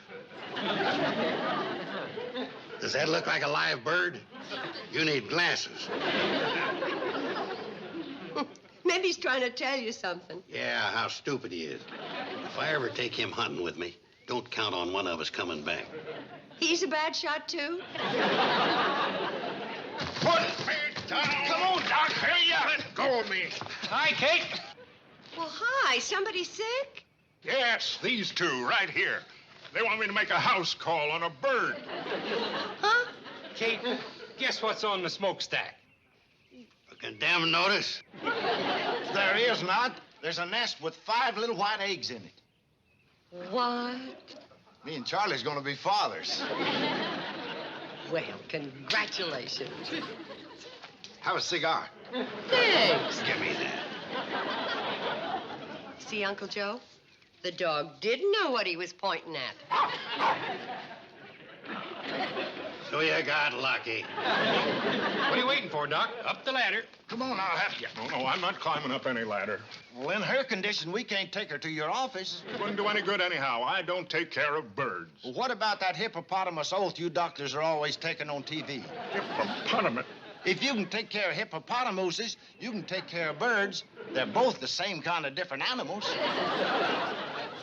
Does that look like a live bird? You need glasses. Maybe he's trying to tell you something. Yeah, how stupid he is. If I ever take him hunting with me, don't count on one of us coming back. He's a bad shot, too? Put me down. Come on, Doc. Hurry up. Let go of me. Hi, Kate. Well, hi. Somebody sick? Yes, these two right here. They want me to make a house call on a bird. Huh? Kate, guess what's on the smokestack? A condemned notice? There is not. There's a nest with 5 little white eggs in it. What? Me and Charlie's gonna be fathers. Well, congratulations. Have a cigar. Thanks. Give me that. See, Uncle Joe? The dog didn't know what he was pointing at. So you got lucky. What are you waiting for, Doc? Up the ladder. Come on, I'll have you. No, I'm not climbing up any ladder. Well, in her condition, we can't take her to your office. It wouldn't do any good anyhow. I don't take care of birds. Well, what about that hippopotamus oath you doctors are always taking on TV? Hippopotamus? If you can take care of hippopotamuses, you can take care of birds. They're both the same kind of different animals.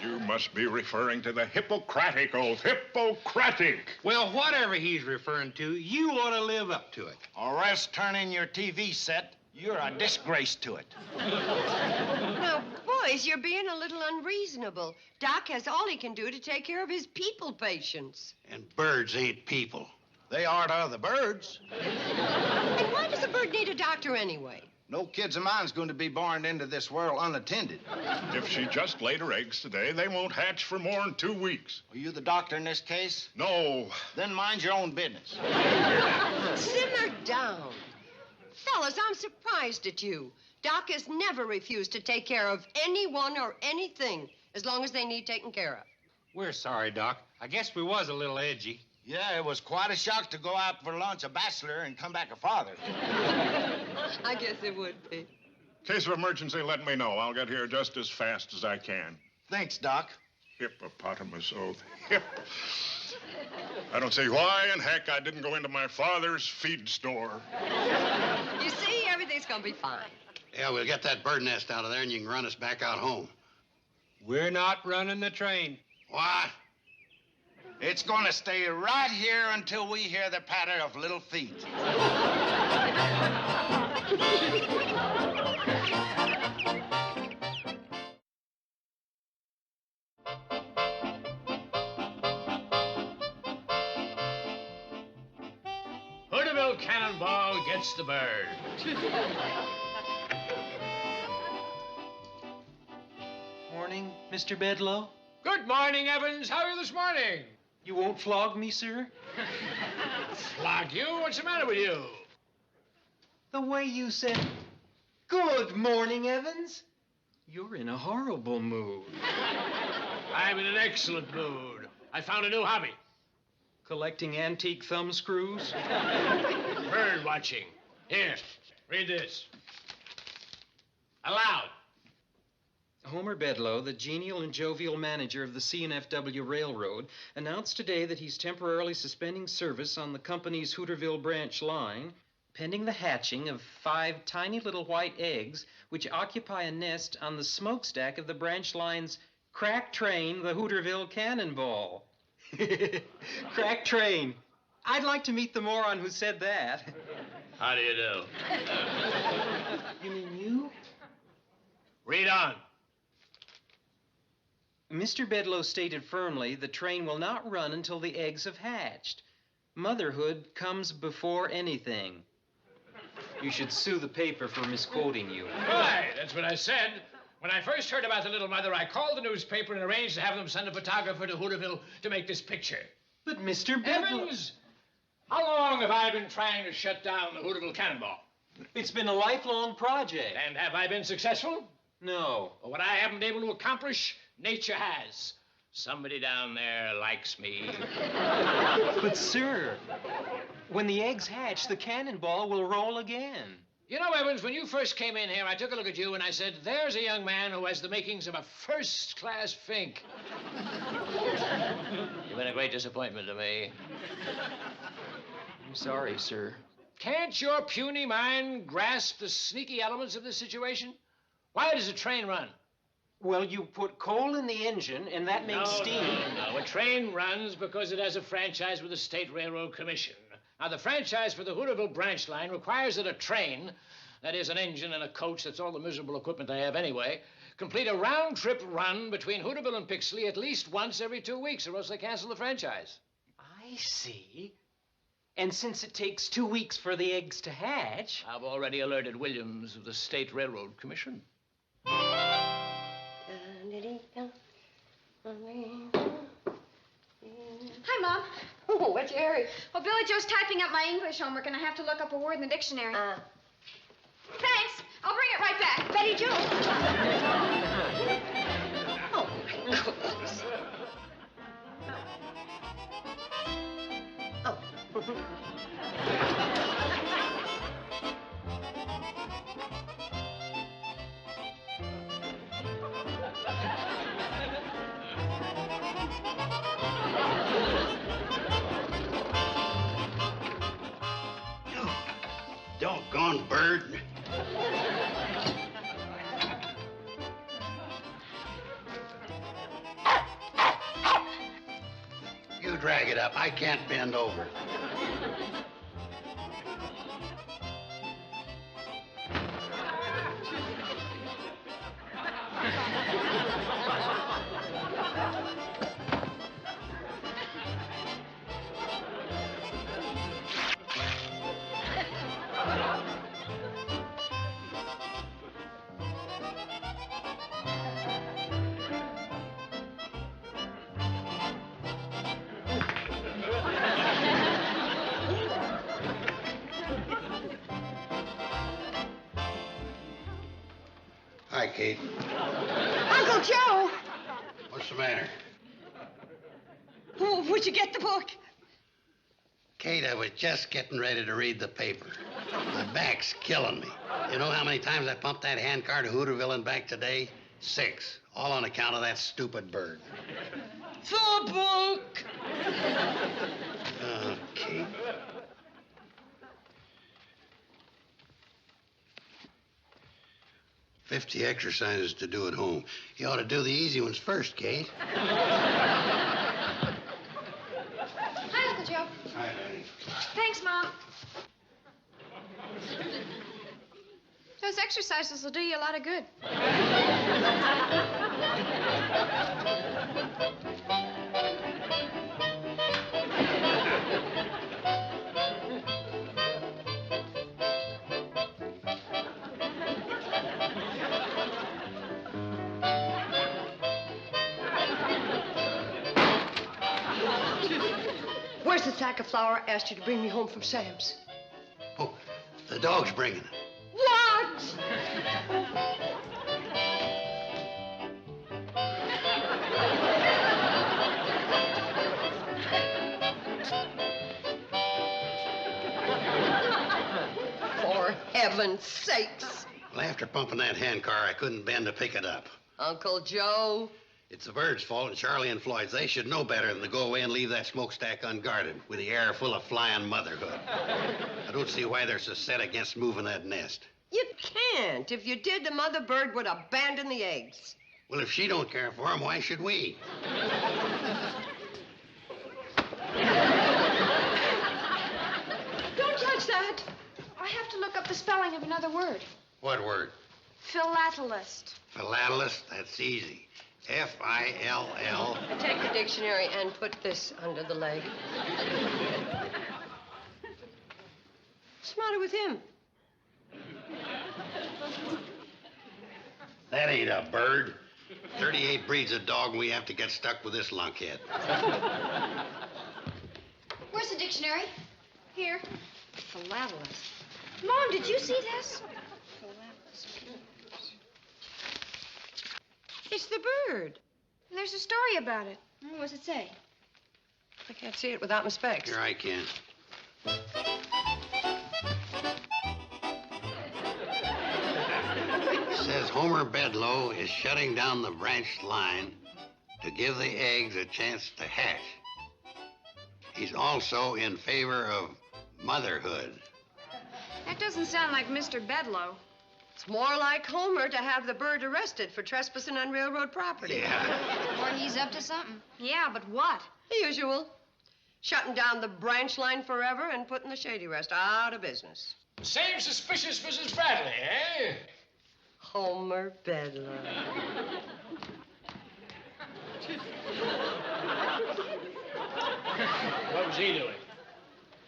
You must be referring to the Hippocratic oath. Hippocratic! Well, whatever he's referring to, you ought to live up to it. Or else turn in your TV set. You're a disgrace to it. Now, boys, you're being a little unreasonable. Doc has all he can do to take care of his people patients. And birds ain't people. They are to other birds. And why does a bird need a doctor anyway? No kids of mine's going to be born into this world unattended. If she just laid her eggs today, they won't hatch for more than 2 weeks. Are you the doctor in this case? No. Then mind your own business. Simmer down. Fellas, I'm surprised at you. Doc has never refused to take care of anyone or anything as long as they need taken care of. We're sorry, Doc. I guess we was a little edgy. Yeah, it was quite a shock to go out for lunch a bachelor and come back a father. I guess it would be. Case of emergency, let me know. I'll get here just as fast as I can. Thanks, Doc. Hippopotamus oath. I don't see why in heck I didn't go into my father's feed store. You see, everything's gonna be fine. Yeah, we'll get that bird nest out of there and you can run us back out home. We're not running the train. What? It's gonna stay right here until we hear the patter of little feet. Hooterville Cannonball gets the bird. Morning, Mr. Bedloe. Good morning, Evans. How are you this morning? You won't flog me, sir? Flog you? What's the matter with you? The way you said, "Good morning, Evans." You're in a horrible mood. I'm in an excellent mood. I found a new hobby. Collecting antique thumb screws? Bird watching. Here, read this. Aloud. Homer Bedloe, the genial and jovial manager of the C&FW Railroad, announced today that he's temporarily suspending service on the company's Hooterville branch line, pending the hatching of 5 tiny little white eggs, which occupy a nest on the smokestack of the branch line's crack train, the Hooterville Cannonball. Crack train. I'd like to meet the moron who said that. How do you do? You mean you? Read on. Mr. Bedloe stated firmly the train will not run until the eggs have hatched. Motherhood comes before anything. You should sue the paper for misquoting you. Right, that's what I said. When I first heard about the little mother, I called the newspaper and arranged to have them send a photographer to Hooterville to make this picture. But Mr. Bedlow... Evans! How long have I been trying to shut down the Hooterville cannonball? It's been a lifelong project. And have I been successful? No. Well, what I haven't been able to accomplish, nature has. Somebody down there likes me. But, sir, when the eggs hatch, the cannonball will roll again. You know, Evans, when you first came in here, I took a look at you and I said, there's a young man who has the makings of a first-class fink. You've been a great disappointment to me. I'm sorry, sir. Can't your puny mind grasp the sneaky elements of this situation? Why does a train run? Well, you put coal in the engine, and that makes steam. No. A train runs because it has a franchise with the State Railroad Commission. Now, the franchise for the Hooterville branch line requires that a train, that is, an engine and a coach, that's all the miserable equipment they have anyway, complete a round-trip run between Hooterville and Pixley at least once every 2 weeks, or else they cancel the franchise. I see. And since it takes 2 weeks for the eggs to hatch... I've already alerted Williams of the State Railroad Commission. Hi, Mom. Oh, what's your hurry? Well, Billy Joe's typing up my English homework, and I have to look up a word in the dictionary. Thanks. I'll bring it right back. Betty Joe. Oh, my goodness. Oh. Doggone bird. You drag it up. I can't bend over. Hi, Kate. Uncle Joe! What's the matter? Would you get the book? Kate, I was just getting ready to read the paper. My back's killing me. You know how many times I pumped that handcar to Hooterville and back today? 6. All on account of that stupid bird. The book! Oh, Kate. "50 exercises to do at home. You ought to do the easy ones first, Kate." Hi, Uncle Joe. Hi, honey. Thanks, Mom. Those exercises will do you a lot of good. Where's the sack of flour I asked you to bring me home from Sam's? Oh, the dog's bringing it. What? For heaven's sakes. Well, after pumping that handcar, I couldn't bend to pick it up. Uncle Joe. It's the bird's fault, and Charlie and Floyd's. They should know better than to go away and leave that smokestack unguarded with the air full of flying motherhood. I don't see why they're so set against moving that nest. You can't. If you did, the mother bird would abandon the eggs. Well, if she don't care for them, why should we? Don't touch that. I have to look up the spelling of another word. What word? Philatelist. Philatelist? That's easy. F-I-L-L. Take the dictionary and put this under the leg. What's the matter with him? That ain't a bird. 38 breeds of dog, and we have to get stuck with this lunkhead. Where's the dictionary? Here. Philatelist. Mom, did you see this? It's the bird. There's a story about it. What's it say? I can't see it without my specs. Here, I can. It says Homer Bedloe is shutting down the branch line to give the eggs a chance to hatch. He's also in favor of motherhood. That doesn't sound like Mr. Bedloe. It's more like Homer to have the bird arrested for trespassing on railroad property. Yeah. Or he's up to something. Yeah, but what? The usual. Shutting down the branch line forever and putting the Shady Rest out of business. Same suspicious Mrs. Bradley, eh? Homer Bedloe. What was he doing?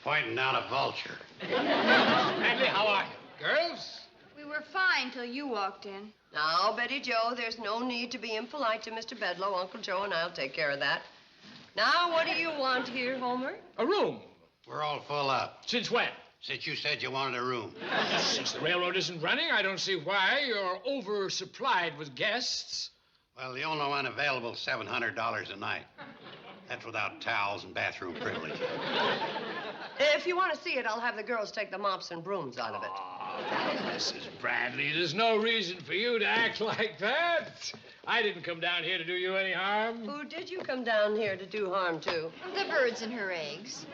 Pointing down a vulture. Bradley, how are you? Girls? We were fine till you walked in. Now, Betty Joe, there's no need to be impolite to Mr. Bedloe. Uncle Joe and I'll take care of that. Now, what do you want here, Homer? A room. We're all full up. Since when? Since you said you wanted a room. Since the railroad isn't running, I don't see why you're oversupplied with guests. Well, the only one available is $700 a night. That's without towels and bathroom privilege. If you want to see it, I'll have the girls take the mops and brooms out of it. Mrs. Bradley, there's no reason for you to act like that. I didn't come down here to do you any harm. Who did you come down here to do harm to? The birds and her eggs.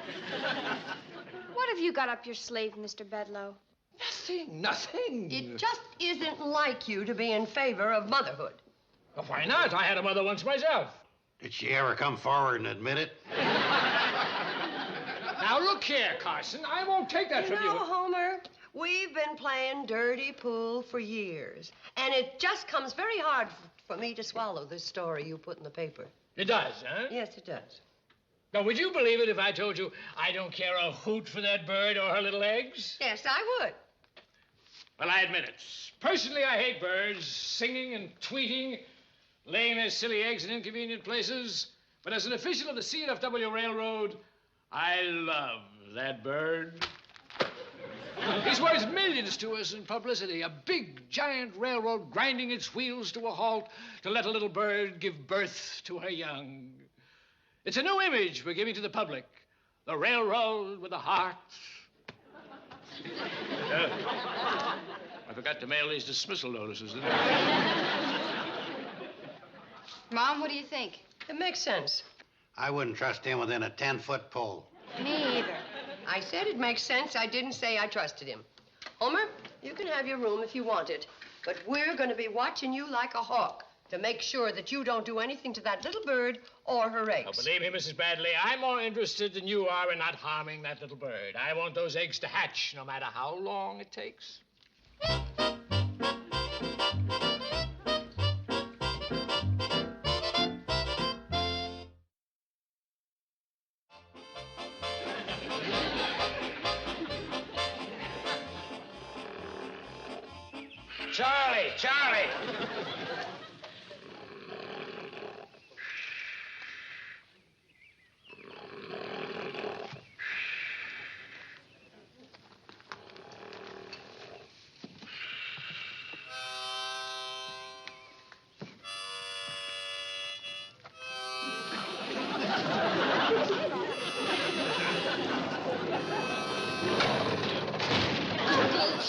What have you got up your sleeve, Mr. Bedloe? Nothing. It just isn't like you to be in favor of motherhood. Well, why not? I had a mother once myself. Did she ever come forward and admit it? Now, look here, Carson. I won't take that from you. Homer, we've been playing dirty pool for years. And it just comes very hard for me to swallow this story you put in the paper. It does, huh? Yes, it does. Now, would you believe it if I told you I don't care a hoot for that bird or her little eggs? Yes, I would. Well, I admit it. Personally, I hate birds singing and tweeting, laying their silly eggs in inconvenient places. But as an official of the CNFW Railroad, I love that bird. He's worth millions to us in publicity. A big, giant railroad grinding its wheels to a halt to let a little bird give birth to her young. It's a new image we're giving to the public. The railroad with a heart. I forgot to mail these dismissal notices, didn't I? Mom, what do you think? It makes sense. I wouldn't trust him within a 10-foot pole. Me either. I said it makes sense. I didn't say I trusted him. Homer, you can have your room if you want it. But we're going to be watching you like a hawk to make sure that you don't do anything to that little bird or her eggs. Oh, believe me, Mrs. Bradley, I'm more interested than you are in not harming that little bird. I want those eggs to hatch, no matter how long it takes. Charlie!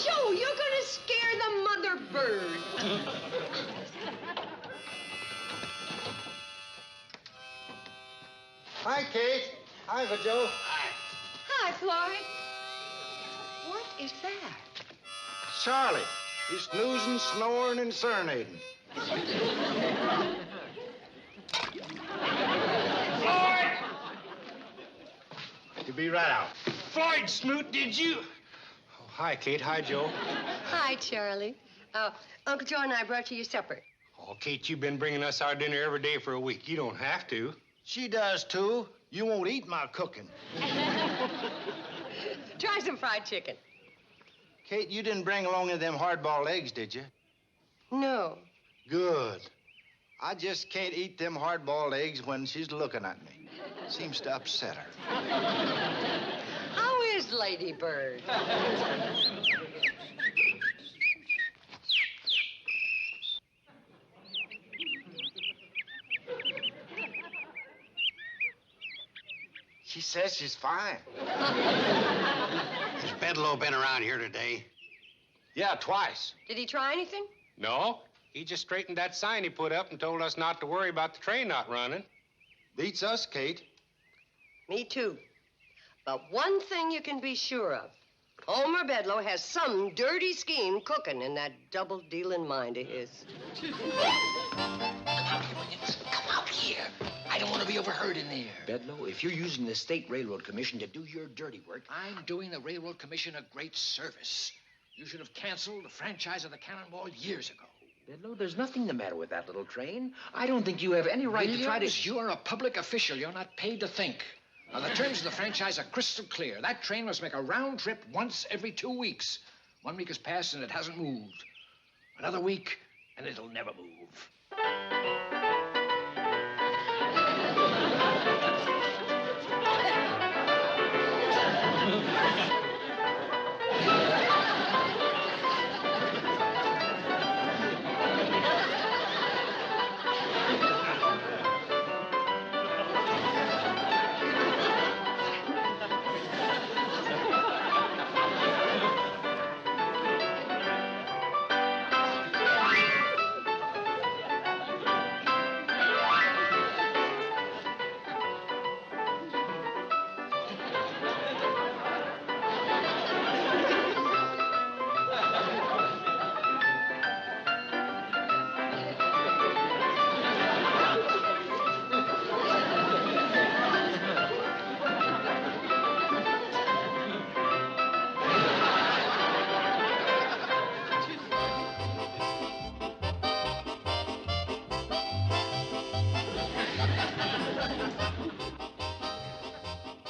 Joe, you're going to scare the mother bird. Hi, Kate. Hi, Joe. Hi, Floyd. What is that? Charlie. He's snoozing, snoring, and serenading. Floyd! You'll be right out. Floyd Smoot, did you? Oh, hi, Kate. Hi, Joe. Hi, Charlie. Uncle Joe and I brought you your supper. Oh, Kate, you've been bringing us our dinner every day for a week. You don't have to. She does, too. You won't eat my cooking. Try some fried chicken. Kate, you didn't bring along any of them hard-boiled eggs, did you? No. Good. I just can't eat them hard-boiled eggs when she's looking at me. Seems to upset her. How is Lady Bird? She says she's fine. Has Bedlow been around here today? Yeah, twice. Did he try anything? No, he just straightened that sign he put up and told us not to worry about the train not running. Beats us, Kate. Me too. But one thing you can be sure of. Homer Bedlow has some dirty scheme cooking in that double-dealing mind of his. Come out here. I don't want to be overheard in there. Bedlow, if you're using the State Railroad Commission to do your dirty work... I'm doing the Railroad Commission a great service. You should have canceled the franchise of the Cannonball years ago. Bedlow, there's nothing the matter with that little train. I don't think you have any right to try to... You're a public official. You're not paid to think. Now, the terms of the franchise are crystal clear. That train must make a round trip once every 2 weeks. 1 week has passed and it hasn't moved. Another week and it'll never move.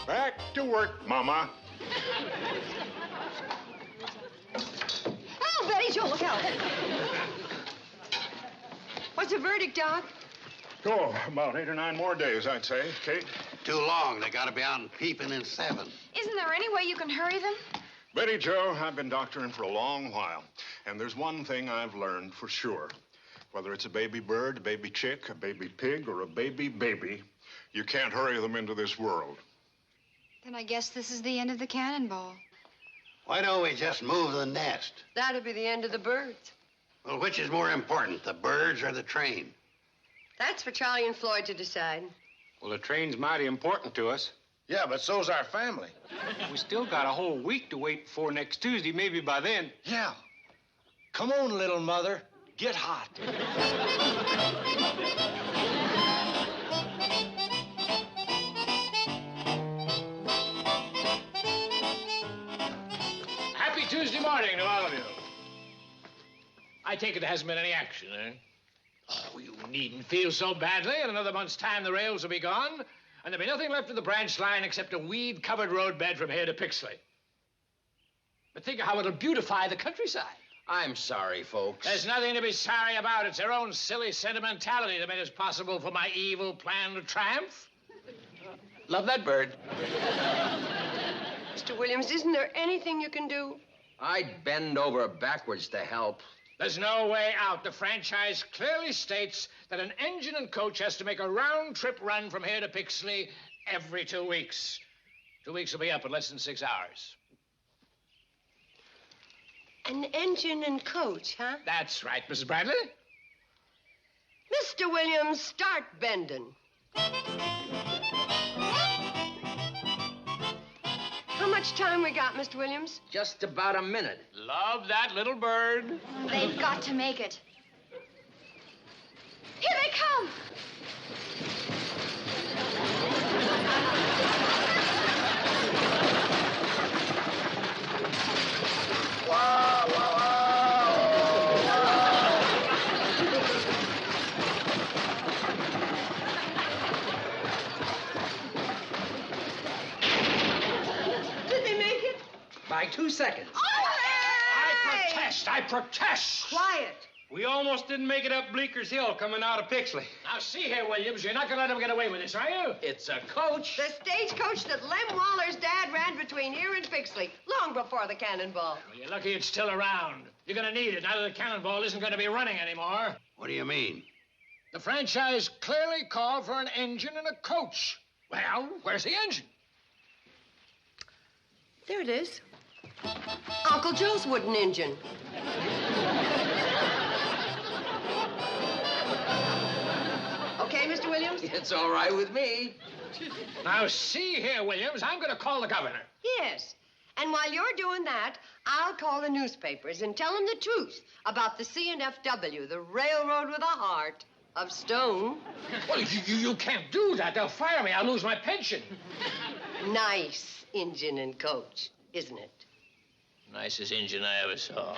Back to work, Mama. Oh, Betty Jo, look out. What's the verdict, Doc? Oh, about 8 or 9 more days, I'd say. Kate? Too long. They gotta be out and peeping in 7. Isn't there any way you can hurry them? Betty Jo, I've been doctoring for a long while, and there's one thing I've learned for sure. Whether it's a baby bird, a baby chick, a baby pig, or a baby, you can't hurry them into this world. Then I guess this is the end of the Cannonball. Why don't we just move the nest? That'll be the end of the birds. Well, which is more important, the birds or the train? That's for Charlie and Floyd to decide. Well, the train's mighty important to us. Yeah, but so's our family. We still got a whole week to wait before next Tuesday. Maybe by then. Yeah. Come on, little mother. Get hot. Happy Tuesday morning to all of you. I take it there hasn't been any action, eh? Oh, you needn't feel so badly. In another month's time, the rails will be gone, and there'll be nothing left of the branch line except a weed-covered roadbed from here to Pixley. But think of how it'll beautify the countryside. I'm sorry, folks. There's nothing to be sorry about. It's their own silly sentimentality that made it possible for my evil plan to triumph. Love that bird. Mr. Williams, isn't there anything you can do? I'd bend over backwards to help. There's no way out. The franchise clearly states that an engine and coach has to make a round-trip run from here to Pixley every 2 weeks. 2 weeks will be up in less than 6 hours. An engine and coach, huh? That's right, Mrs. Bradley. Mr. Williams, start bending. How much time we got, Mr. Williams? Just about a minute. Love that little bird. They've got to make it. Here they come! Did they make it? By 2 seconds. I protest! I protest! Quiet. We almost didn't make it up Bleeker's Hill coming out of Pixley. Now, see here, Williams, you're not going to let him get away with this, are you? It's a coach. The stagecoach that Lem Waller's dad ran between here and Pixley, long before the cannonball. Well, you're lucky it's still around. You're going to need it now that the cannonball isn't going to be running anymore. What do you mean? The franchise clearly called for an engine and a coach. Well, where's the engine? There it is. Uncle Joe's wooden engine. Okay, Mr. Williams? It's all right with me. Now, see here, Williams, I'm going to call the governor. Yes. And while you're doing that, I'll call the newspapers and tell them the truth about the C&FW, the railroad with a heart of stone. Well, you can't do that. They'll fire me. I'll lose my pension. Nice engine and coach, isn't it? Nicest engine I ever saw.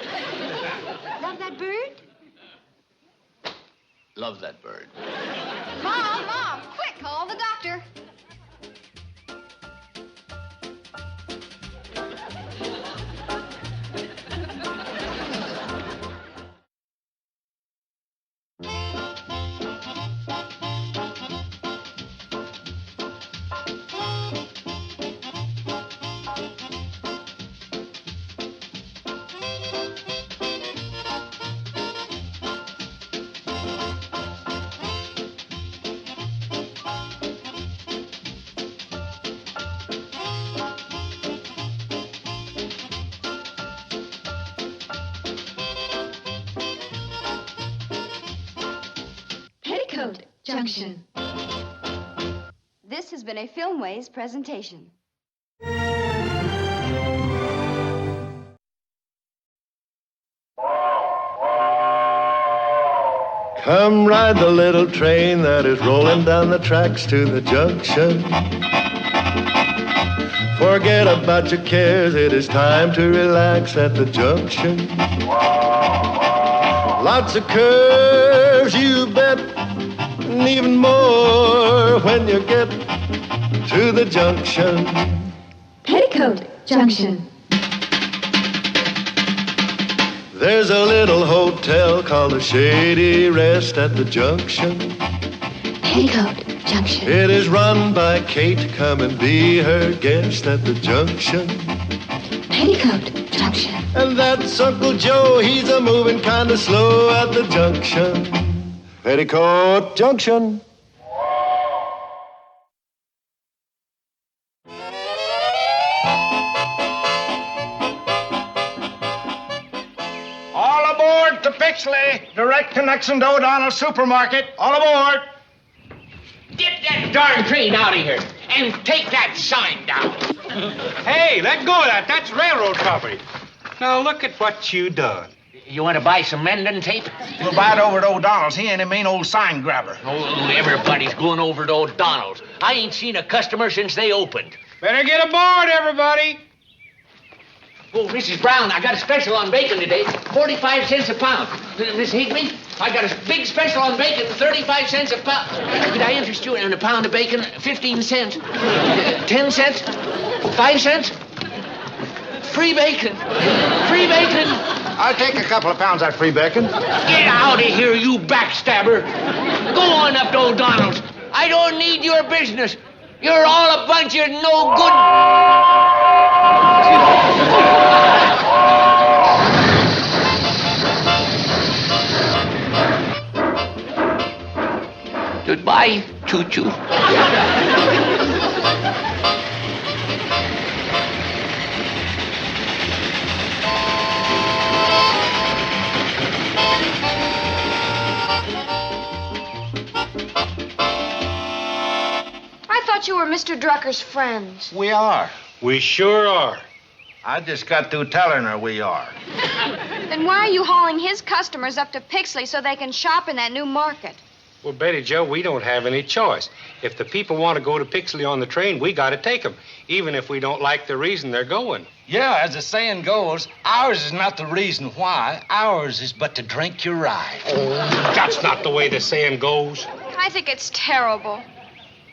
Love that bird? Love that bird. Mom, quick, call the doctor. Peoticoat Junction. This has been a Filmways presentation. Come ride the little train that is rolling down the tracks to the junction. Forget about your cares, it is time to relax at the junction. Lots of curves, you bet, and even more when you get to the junction. Peoticoat Junction. There's a little hotel called the Shady Rest at the junction. Peoticoat Junction. It is run by Kate. Come and be her guest at the junction. Peoticoat Junction. And that's Uncle Joe. He's a moving kind of slow at the junction. Peoticoat Junction. All aboard to Pixley. Direct connection to O'Donnell Supermarket. All aboard. Get that darn train out of here and take that sign down. Hey, let go of that. That's railroad property. Now, look at what you done. You want to buy some mending tape? We'll buy it over at O'Donnell's. He ain't a mean old sign grabber. Oh, everybody's going over to O'Donnell's. I ain't seen a customer since they opened. Better get aboard, everybody. Oh, Mrs. Brown, I got a special on bacon today, 45 cents a pound. Miss Higbee, I got a big special on bacon, 35 cents a pound. Could I interest you in a pound of bacon, 15 cents? 10 cents? 5 cents? Free bacon. Free bacon. I'll take a couple of pounds of that free bacon. Get out of here, you backstabber. Go on up to O'Donnell's. I don't need your business. You're all a bunch of no good... Goodbye, choo-choo. I thought you were Mr. Drucker's friends. We are. We sure are. I just got through telling her we are. Then why are you hauling his customers up to Pixley so they can shop in that new market? Well, Betty Jo, we don't have any choice. If the people want to go to Pixley on the train, we got to take them, even if we don't like the reason they're going. Yeah, as the saying goes, ours is not the reason why. Ours is but to drink your ride. Oh, that's not the way the saying goes. I think it's terrible.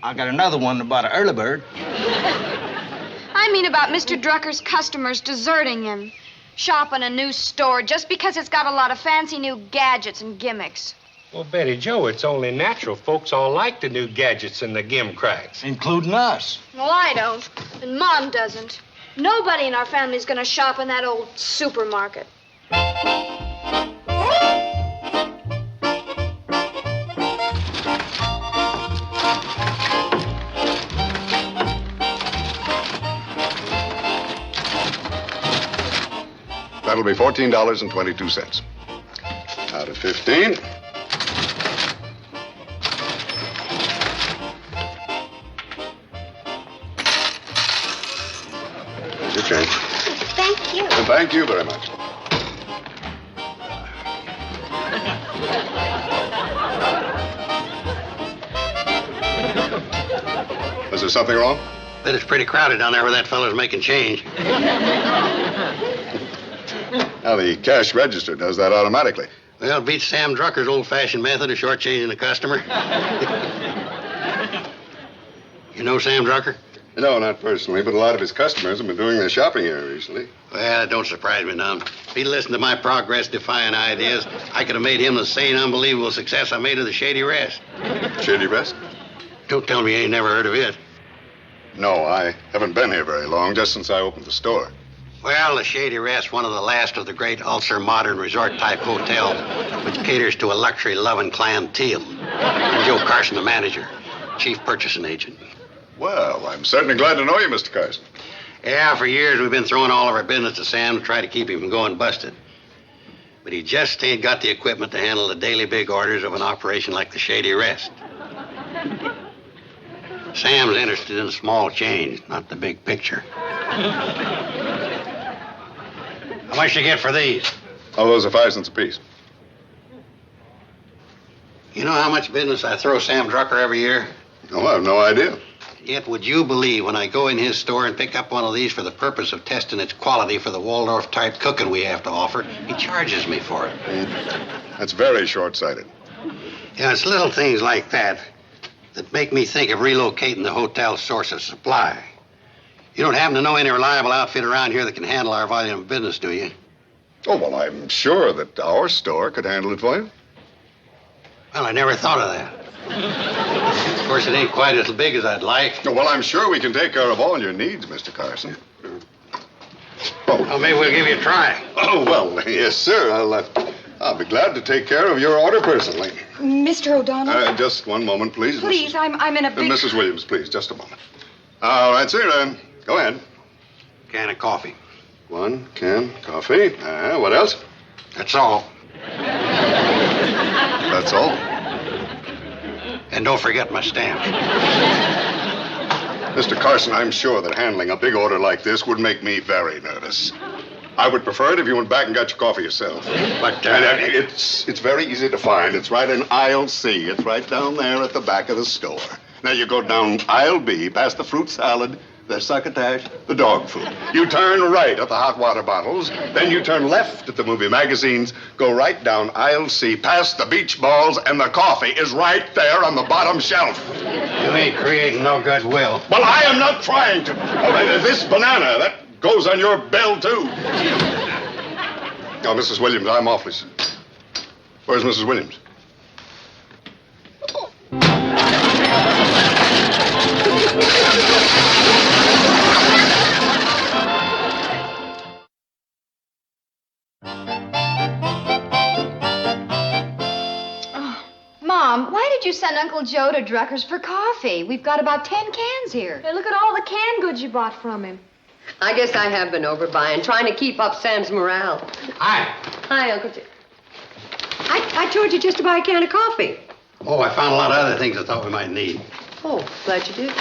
I got another one about an early bird. I mean about Mr. Drucker's customers deserting him. shop in a new store just because it's got a lot of fancy new gadgets and gimmicks. Well, Betty Joe, it's only natural. Folks all like the new gadgets and the gimcracks. Including us. Well, I don't. And Mom doesn't. Nobody in our family's gonna shop in that old supermarket. That'll be $14.22. Out of 15. Here's your change. Thank you. And thank you very much. Is there something wrong? Bet it's pretty crowded down there where that fellow's making change. Now, the cash register does that automatically. Well, it beats Sam Drucker's old-fashioned method of shortchanging the customer. You know Sam Drucker? No, not personally, but a lot of his customers have been doing their shopping here recently. Well, it don't surprise me none. If he'd listened to my progress-defying ideas, I could have made him the same unbelievable success I made of the Shady Rest. Shady Rest? Don't tell me you ain't never heard of it. No, I haven't been here very long, just since I opened the store. Well, the Shady Rest, one of the last of the great ultra-modern resort-type hotels, which caters to a luxury-loving clientele. I'm Joe Carson, the manager, chief purchasing agent. Well, I'm certainly glad to know you, Mr. Carson. Yeah, for years we've been throwing all of our business to Sam to try to keep him from going busted. But he just ain't got the equipment to handle the daily big orders of an operation like the Shady Rest. Sam's interested in the small change, not the big picture. How much do you get for these? All those are 5 cents apiece. You know how much business I throw Sam Drucker every year? Oh, I have no idea. Yet would you believe when I go in his store and pick up one of these for the purpose of testing its quality for the Waldorf-type cooking we have to offer, he charges me for it. That's very short-sighted. Yeah, it's little things like that that make me think of relocating the hotel's source of supply. You don't happen to know any reliable outfit around here that can handle our volume of business, do you? Oh, well, I'm sure that our store could handle it for you. Well, I never thought of that. Of course, it ain't quite as big as I'd like. Well, I'm sure we can take care of all your needs, Mr. Carson. Oh, well, maybe we'll give you a try. Oh, well, yes, sir. I'll be glad to take care of your order personally. Mr. O'Donnell? Just one moment, please. Please, I'm in a big... Mrs. Williams, please, just a moment. All right, sir. Go ahead. Can of coffee. 1 can coffee. What else? That's all. That's all? And don't forget my stamp. Mr. Carson, I'm sure that handling a big order like this would make me very nervous. I would prefer it if you went back and got your coffee yourself. But, it's very easy to find. It's right in aisle C. It's right down there at the back of the store. Now, you go down aisle B, past the fruit salad, the succotash, the dog food. You turn right at the hot water bottles. Then you turn left at the movie magazines. Go right down aisle C, past the beach balls, and the coffee is right there on the bottom shelf. You ain't creating no goodwill. Well, I am not trying to. Oh, this banana, that goes on your bill, too. Now, Mrs. Williams, I'm awfully sorry. Where's Mrs. Williams? Mom, why did you send Uncle Joe to Drucker's for coffee? We've got about 10 cans here. Hey, look at all the canned goods you bought from him. I guess I have been overbuying, trying to keep up Sam's morale. Hi. Hi, Uncle Joe. I told you just to buy a can of coffee. Oh, I found a lot of other things I thought we might need. Oh, glad you did.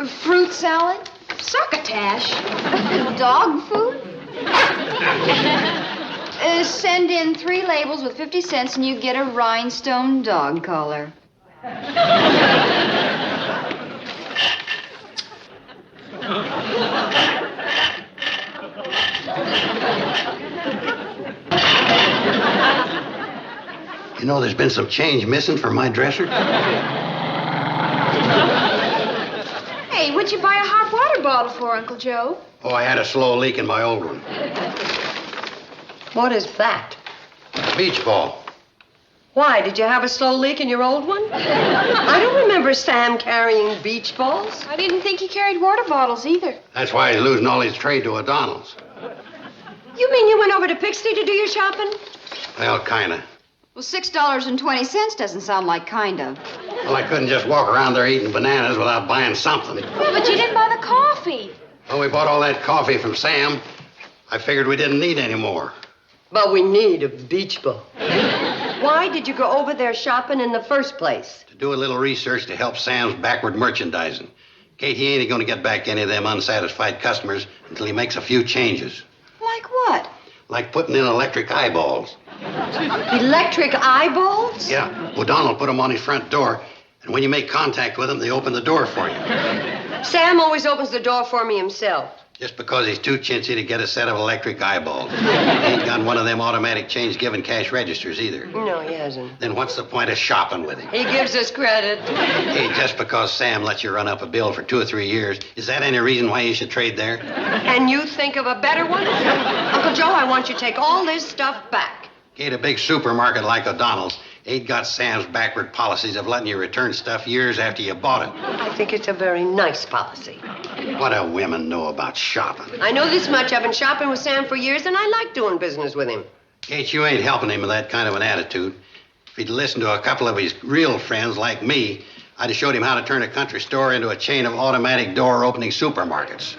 Fruit salad? Succotash? Dog food? Send in 3 labels with 50 cents and you get a rhinestone dog collar. You know, there's been some change missing from my dresser. Hey, Hey, what'd you buy a hot water bottle for, Uncle Joe? Oh, I had a slow leak in my old one. What is that? Beach ball. Why, did you have a slow leak in your old one? I don't remember Sam carrying beach balls. I didn't think he carried water bottles either. That's why he's losing all his trade to O'Donnell's. You mean you went over to Pixley to do your shopping? Well, kinda. Well, $6.20 doesn't sound like kind of. Well, I couldn't just walk around there eating bananas without buying something. Yeah, but you didn't buy the coffee. When we bought all that coffee from Sam, I figured we didn't need any more. But we need a beach ball. Why did you go over there shopping in the first place? To do a little research to help Sam's backward merchandising. Kate, he ain't going to get back any of them unsatisfied customers until he makes a few changes. Like what? Like putting in electric eyeballs. Electric eyeballs? Yeah. O'Donnell put them on his front door, and when you make contact with them, they open the door for you. Sam always opens the door for me himself. Just because he's too chintzy to get a set of electric eyeballs. He ain't got one of them automatic change-giving cash registers either. No, he hasn't. Then what's the point of shopping with him? He gives us credit. Hey, just because Sam lets you run up a bill for 2 or 3 years, is that any reason why you should trade there? Can you think of a better one? Uncle Joe, I want you to take all this stuff back. Kate, a big supermarket like O'Donnell's ain't got Sam's backward policies of letting you return stuff years after you bought it. I think it's a very nice policy. What do women know about shopping? I know this much. I've been shopping with Sam for years, and I like doing business with him. Kate, you ain't helping him with that kind of an attitude. If he'd listened to a couple of his real friends like me, I'd have showed him how to turn a country store into a chain of automatic door-opening supermarkets.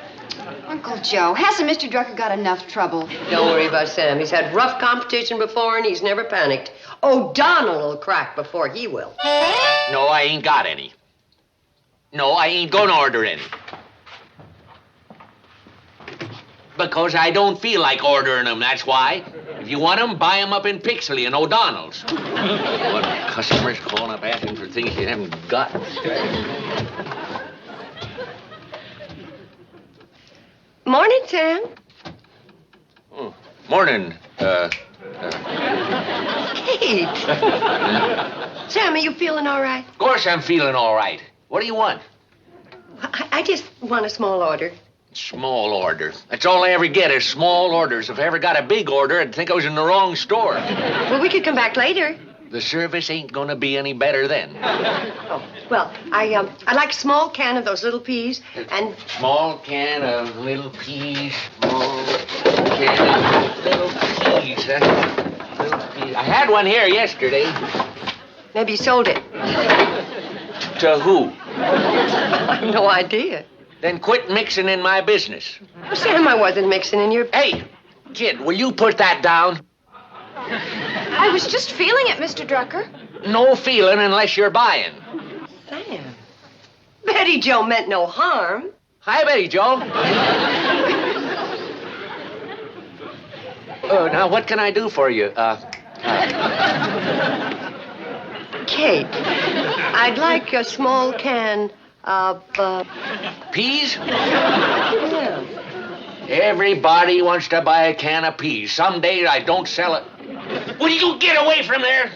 Uncle Joe, hasn't Mr. Drucker got enough trouble? Don't worry about Sam. He's had rough competition before, and he's never panicked. O'Donnell will crack before he will. No, I ain't got any. No, I ain't gonna order any. Because I don't feel like ordering them, that's why. If you want them, buy them up in Pixley and O'Donnell's. What customers calling up asking for things you haven't got. Morning, Sam. Oh, morning, Kate. Sam, are you feeling all right? Of course I'm feeling all right. What do you want? I just want a small order. Small order. That's all I ever get is small orders. If I ever got a big order, I'd think I was in the wrong store. Well, we could come back later. The service ain't gonna be any better then. Oh, well, I'd like a small can of those little peas and... Small can of little peas. Small can of little peas, huh? Little peas. I had one here yesterday. Maybe you sold it. To who? I have no idea. Then quit mixing in my business. Well, Sam, I wasn't mixing in your... Hey, kid, will you put that down? I was just feeling it, Mr. Drucker. No feeling unless you're buying. Sam. Betty Jo meant no harm. Hi, Betty Jo. Now, what can I do for you? Kate, I'd like a small can of, Peas? Yeah. Everybody wants to buy a can of peas. Some days I don't sell it. Will you get away from there?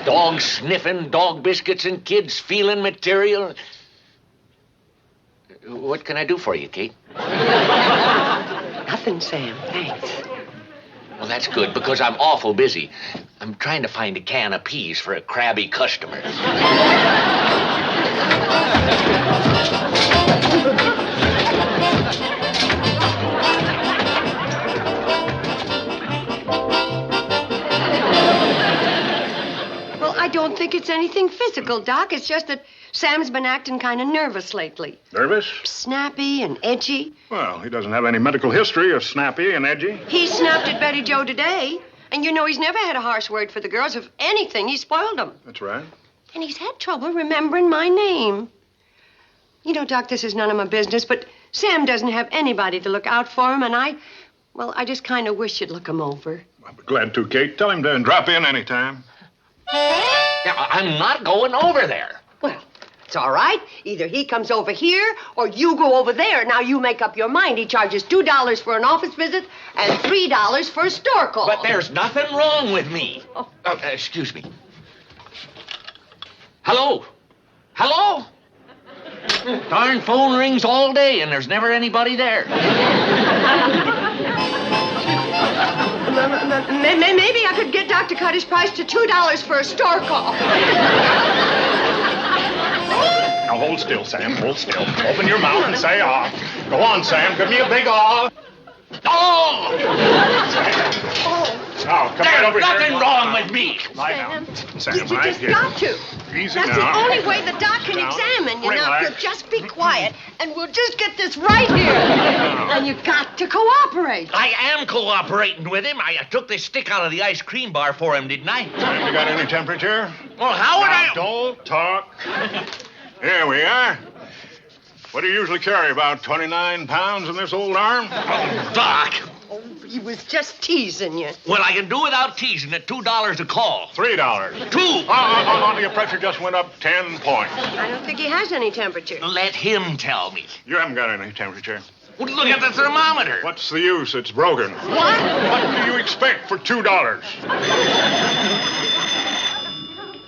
Dog sniffing, dog biscuits, and kids feeling material. What can I do for you, Kate? Nothing, Sam. Thanks. Well, that's good, because I'm awful busy. I'm trying to find a can of peas for a crabby customer. Well, I don't think it's anything physical, Doc. It's just that Sam's been acting kind of nervous lately. Nervous? Snappy and edgy. Well, he doesn't have any medical history of snappy and edgy. He snapped at Betty Jo today. And you know he's never had a harsh word for the girls. If anything, he spoiled them. That's right. And he's had trouble remembering my name. You know, Doc, this is none of my business, but Sam doesn't have anybody to look out for him, and I just kind of wish you'd look him over. I'd be glad to, Kate. Tell him to drop in anytime. Yeah, I'm not going over there. Well, it's all right. Either he comes over here or you go over there. Now you make up your mind. He charges $2 for an office visit and $3 for a store call. But there's nothing wrong with me. Oh. Excuse me. Hello? Hello? Darn phone rings all day, and there's never anybody there. Maybe I could get Dr. Cutter's price to $2 for a store call. Now hold still, Sam. Hold still. Open your mouth and say ah. Go on, Sam. Give me a big ah. Oh! Now, come right over There's here. nothing wrong with me. Lie down. Sam, You right just here. got to. Easy That's now. the only way the doc can Now, examine you. Now, relax. if you'll just be quiet, and we'll just get this right here. And you got to cooperate. I am cooperating with him. I took the stick out of the ice cream bar for him, didn't I? Sam, you got any temperature? Well, how would Now, I... Don't talk. Here we are. What do you usually carry, about 29 pounds in this old arm? Oh, Doc. Oh, he was just teasing you. Well, I can do without teasing at $2 a call. $3. Two. Your pressure just went up 10 points. I don't think he has any temperature. Let him tell me. You haven't got any temperature. Well, look at the thermometer. What's the use? It's broken. What? What do you expect for $2?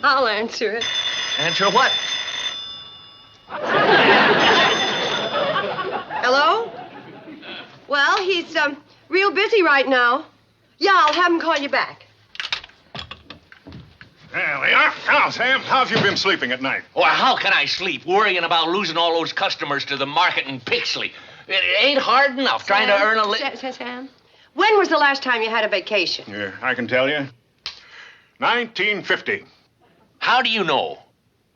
I'll answer it. Answer what? Hello? Well, he's real busy right now. Yeah, I'll have him call you back. There we are. Now, Sam, how have you been sleeping at night? Well, how can I sleep worrying about losing all those customers to the market in Pixley? It ain't hard enough trying to earn a living. Sam, when was the last time you had a vacation? Yeah, I can tell you. 1950. How do you know?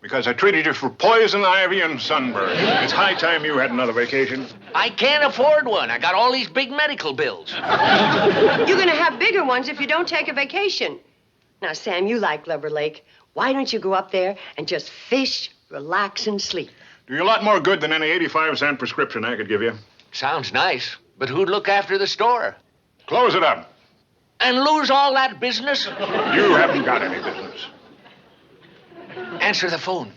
Because I treated you for poison ivy and sunburn. It's high time you had another vacation. I can't afford one. I got all these big medical bills. You're going to have bigger ones if you don't take a vacation. Now, Sam, you like Lover Lake. Why don't you go up there and just fish, relax, and sleep? Do you a lot more good than any 85-cent prescription I could give you. Sounds nice, but who'd look after the store? Close it up. And lose all that business? You haven't got any business. Answer the phone.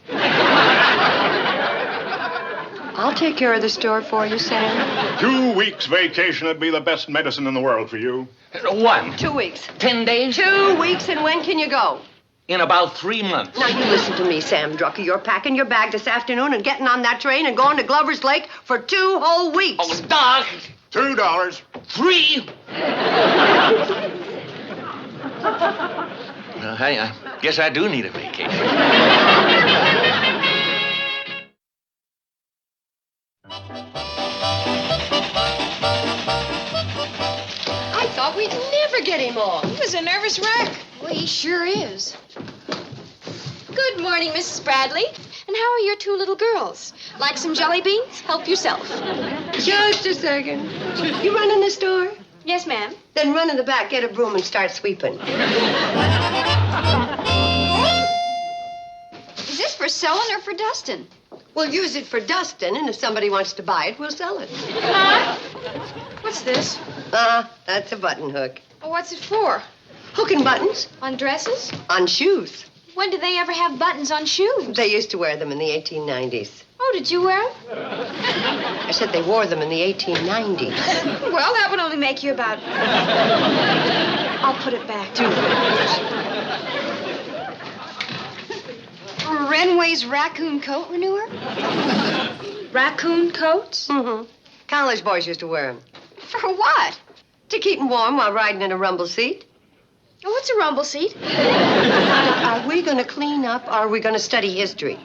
I'll take care of the store for you, Sam. 2 weeks vacation would be the best medicine in the world for you. What? 2 weeks. 10 days? 2 weeks, and when can you go? In about 3 months. Now, you listen to me, Sam Drucker. You're packing your bag this afternoon and getting on that train and going to Glover's Lake for 2 whole weeks. Oh, Doc. $2. 3. Hey, I guess I do need a vacation. I thought we'd never get him off. He was a nervous wreck. Well, he sure is. Good morning, Mrs. Bradley. And how are your 2 little girls? Like some jelly beans? Help yourself. Just a second. You running the store? Yes, ma'am. Then run in the back, get a broom, and start sweeping. Is this for selling or for dusting? We'll use it for dusting, and if somebody wants to buy it, we'll sell it. Huh? What's this? That's a button hook. Oh, what's it for? Hooking buttons. On dresses? On shoes. When did they ever have buttons on shoes? They used to wear them in the 1890s. Oh, did you wear them? I said they wore them in the 1890s. Well, that would only make you about... I'll put it back. Renway's raccoon coat renewer? Raccoon coats? Mm-hmm. College boys used to wear them. For what? To keep them warm while riding in a rumble seat. Oh, what's a rumble seat? Are we going to clean up, or are we going to study history?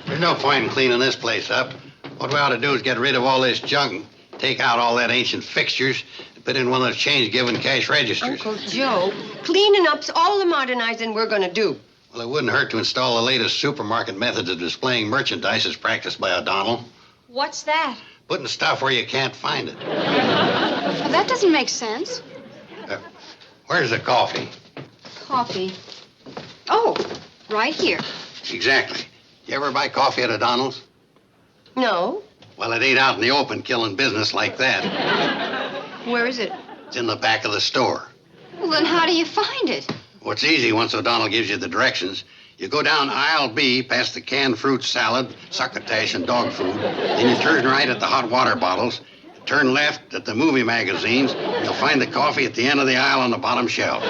There's no point in cleaning this place up. What we ought to do is get rid of all this junk, take out all that ancient fixtures, and put in one of those change-giving cash registers. Uncle Joe, cleaning up's all the modernizing we're going to do. Well, it wouldn't hurt to install the latest supermarket methods of displaying merchandise as practiced by O'Donnell. What's that? Putting stuff where you can't find it. Well, that doesn't make sense. Where's the coffee? Coffee. Oh, right here. Exactly. You ever buy coffee at O'Donnell's? No. Well, it ain't out in the open killing business like that. Where is it? It's in the back of the store. Well, then how do you find it? Well, it's easy once O'Donnell gives you the directions. You go down aisle B past the canned fruit salad, succotash, and dog food. Then you turn right at the hot water bottles. Turn left at the movie magazines. You'll find the coffee at the end of the aisle on the bottom shelf.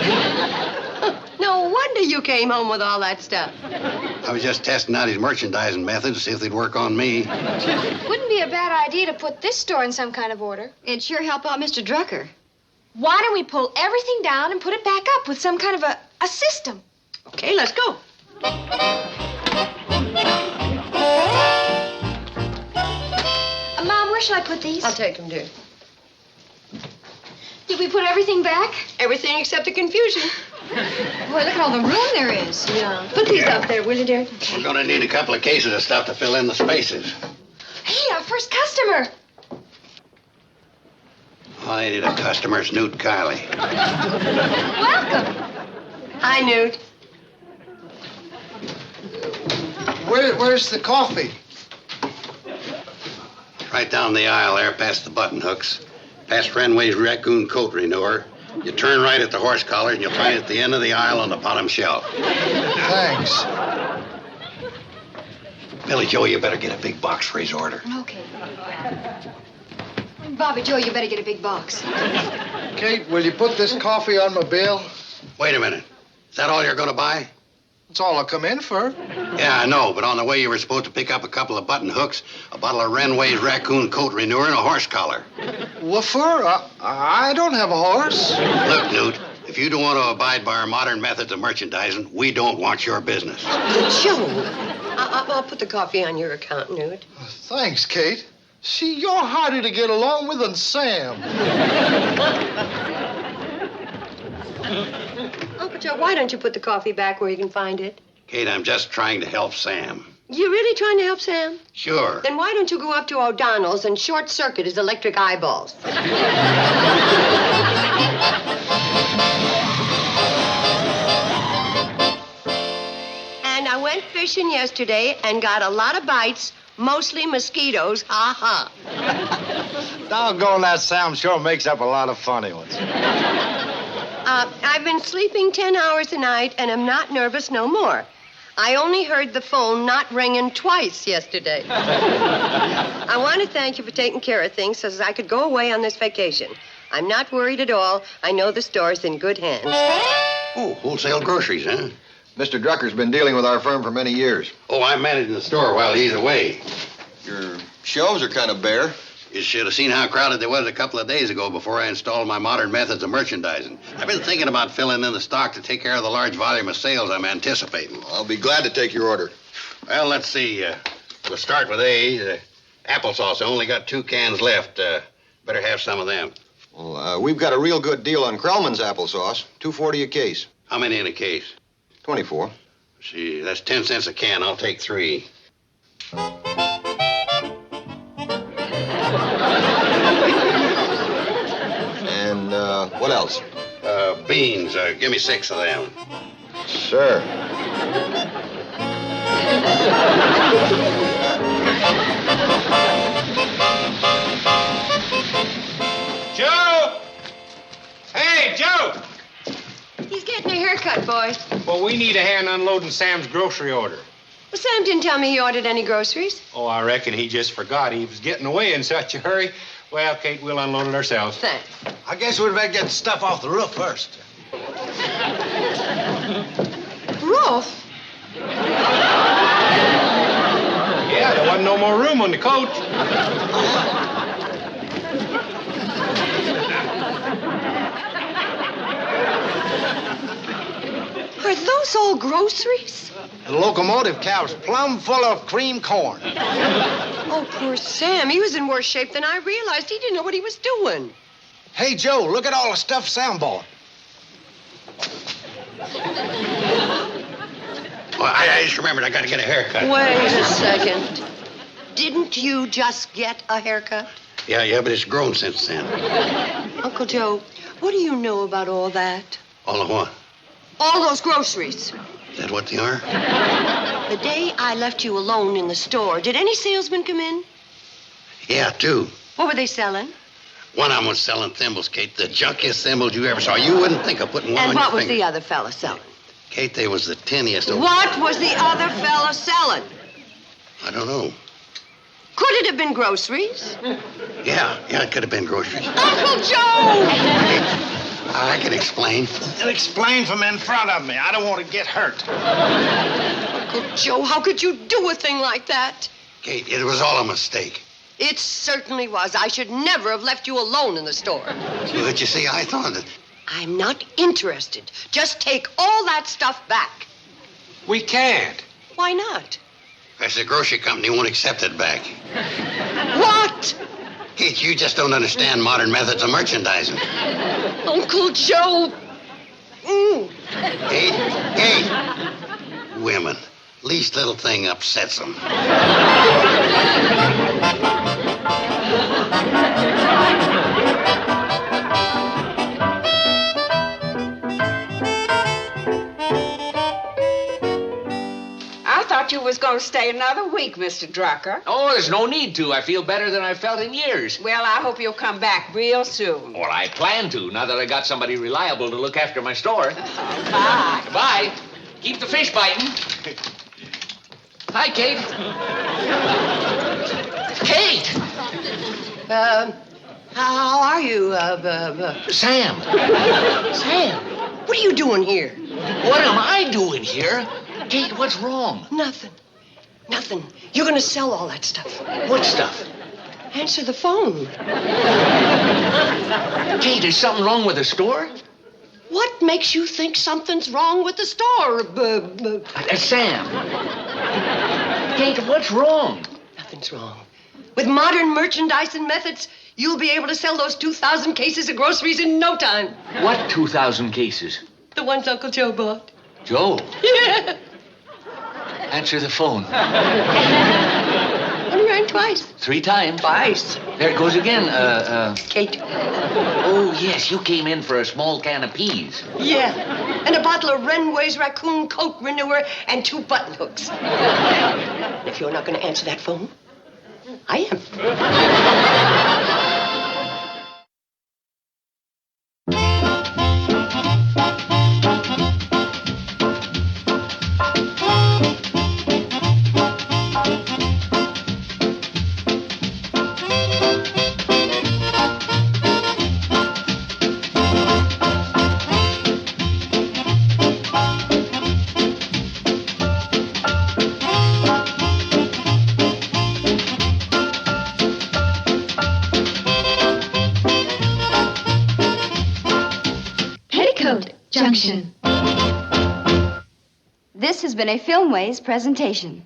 No, what wonder you came home with all that stuff. I was just testing out his merchandising methods to see if they'd work on me. Wouldn't be a bad idea to put this store in some kind of order. It'd sure help out Mr. Drucker. Why don't we pull everything down and put it back up with some kind of a system? Okay, let's go. Mom, where shall I put these? I'll take them, dear. Did we put everything back? Everything except the confusion. Boy, look at all the room there is. Yeah. Put these up there, will you, dear? We're going to need a couple of cases of stuff to fill in the spaces. Hey, our first customer. I needed a customer. It's Newt Kiley. Welcome. Hi, Newt. Where's the coffee? Right down the aisle there, past the button hooks, past Renway's raccoon coat renewer. You turn right at the horse collar, and you'll find it at the end of the aisle on the bottom shelf. Thanks. Billy Joe, you better get a big box for his order. Okay. Bobby Joe, you better get a big box. Kate, will you put this coffee on my bill? Wait a minute. Is that all you're going to buy? That's all I come in for. Yeah, I know, but on the way you were supposed to pick up a couple of button hooks, a bottle of Renway's raccoon coat renewer, and a horse collar. What for? I don't have a horse. Look, Newt, if you don't want to abide by our modern methods of merchandising, we don't want your business. Joe, I'll put the coffee on your account, Newt. Thanks, Kate. See, you're harder to get along with than Sam. Uncle Joe, why don't you put the coffee back where you can find it? Kate, I'm just trying to help Sam. You really trying to help Sam? Sure. Then why don't you go up to O'Donnell's and short-circuit his electric eyeballs? And I went fishing yesterday and got a lot of bites, mostly mosquitoes. Ha ha. Doggone, that Sam sure makes up a lot of funny ones. I've been sleeping 10 hours a night and am not nervous no more. I only heard the phone not ringing twice yesterday. I want to thank you for taking care of things so that I could go away on this vacation. I'm not worried at all. I know the store's in good hands. Oh, wholesale groceries, huh? Mr. Drucker's been dealing with our firm for many years. Oh, I'm managing the store while he's away. Your shelves are kind of bare. You should have seen how crowded they was a couple of days ago before I installed my modern methods of merchandising. I've been thinking about filling in the stock to take care of the large volume of sales I'm anticipating. I'll be glad to take your order. Well, let's see. We'll start with A. Applesauce. I only got 2 cans left. Better have some of them. Well, we've got a real good deal on Krellman's applesauce. $2.40 a case. How many in a case? 24. See, that's 10 cents a can. I'll take 3. And what else? Beans. Give me 6 of them. Sir. Joe! Hey, Joe! He's getting a haircut, boys. Well, we need a hand unloading Sam's grocery order. Well, Sam didn't tell me he ordered any groceries. Oh, I reckon he just forgot. He was getting away in such a hurry. Well, Kate, we'll unload it ourselves. Thanks. I guess we'd better get stuff off the roof first. Roof? Yeah, there wasn't no more room on the coach. Are those all groceries? The locomotive cab's plumb full of cream corn. Oh, poor Sam. He was in worse shape than I realized. He didn't know what he was doing. Hey, Joe, look at all the stuff Sam bought. Well, I just remembered I got to get a haircut. Wait a second. Didn't you just get a haircut? Yeah, but it's grown since then. Uncle Joe, what do you know about all that? All of what? All those groceries. Is that what they are? The day I left you alone in the store, did any salesmen come in? Yeah, 2. What were they selling? One of them was selling thimbles, Kate. The junkiest thimbles you ever saw. You wouldn't think of putting one on And your what was finger. the other fella selling? Kate, they was the tinniest of... What was the other fella selling? I don't know. Could it have been groceries? Yeah, it could have been groceries. Uncle Joe! I can explain. And explain from in front of me. I don't want to get hurt. Uncle Joe, how could you do a thing like that? Kate, it was all a mistake. It certainly was. I should never have left you alone in the store. But you see, I thought that... I'm not interested. Just take all that stuff back. We can't. Why not? Because the grocery company won't accept it back. What? Kate, you just don't understand modern methods of merchandising. Uncle Joe. Kate. Women. Least little thing upsets them. I thought you was going to stay another week, Mr. Drucker. Oh, there's no need to. I feel better than I've felt in years. Well, I hope you'll come back real soon. Well, I plan to, now that I got somebody reliable to look after my store. Bye. Goodbye. Keep the fish biting. Hi, Kate. Kate! How are you, Sam. Sam, what are you doing here? What am I doing here? Kate, what's wrong? Nothing. You're going to sell all that stuff. What stuff? Answer the phone. Kate, is something wrong with the store? What makes you think something's wrong with the store? Sam. Kate, what's wrong? Nothing's wrong. With modern merchandising methods, you'll be able to sell those 2,000 cases of groceries in no time. What 2,000 cases? The ones Uncle Joe bought. Joe? Yeah. Answer the phone. Only rang twice. 3 times. Twice. There it goes again. Kate. Oh, yes, you came in for a small can of peas. Yeah. And a bottle of Renway's Raccoon Coat Renewer and 2 button hooks. If you're not going to answer that phone, I am. Peoticoat Junction. This has been a Filmways presentation.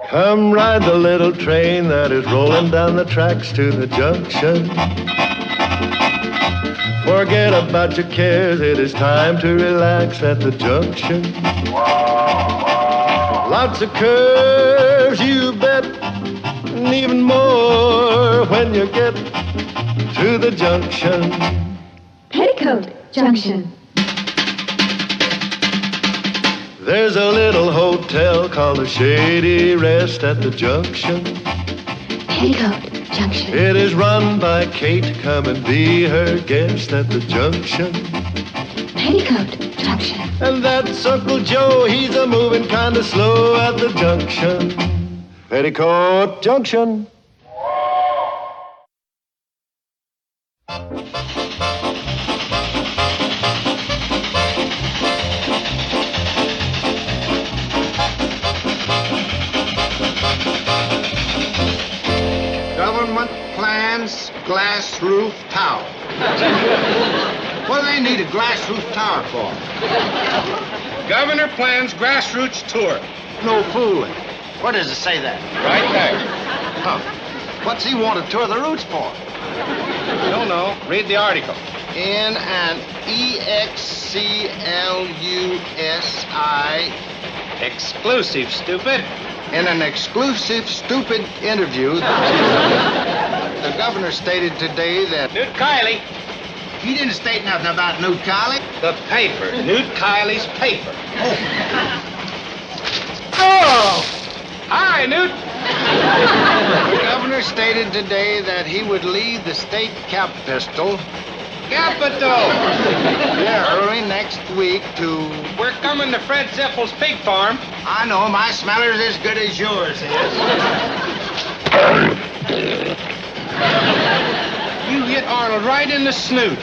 Come ride the little train that is rolling down the tracks to the junction. Forget about your cares, it is time to relax at the junction. Lots of curves, you bet, and even more when you get to the junction. Peoticoat Junction. There's a little hotel called the Shady Rest at the junction. Peoticoat Junction. It is run by Kate. Come and be her guest at the junction. Peoticoat Junction. And that's Uncle Joe. He's a moving kind of slow at the junction. Peoticoat Junction. Government plans glass roof tower. What do they need a glass roof tower for? Governor plans grassroots tour. No fooling. Where does it say that? Right there. Huh. What's he want to tour the routes for? No. Read the article. In an EXCLUSI. Exclusive, stupid. In an exclusive, stupid interview, the governor stated today that... Newt Kiley. He didn't state nothing about Newt Kiley. The paper. Newt Kiley's paper. Oh! Hi, Newt. The governor stated today that he would leave the state capital Capital! Yeah, early next week to... We're coming to Fred Zippel's pig farm. I know, my smeller's as good as yours is. You hit Arnold right in the snoot.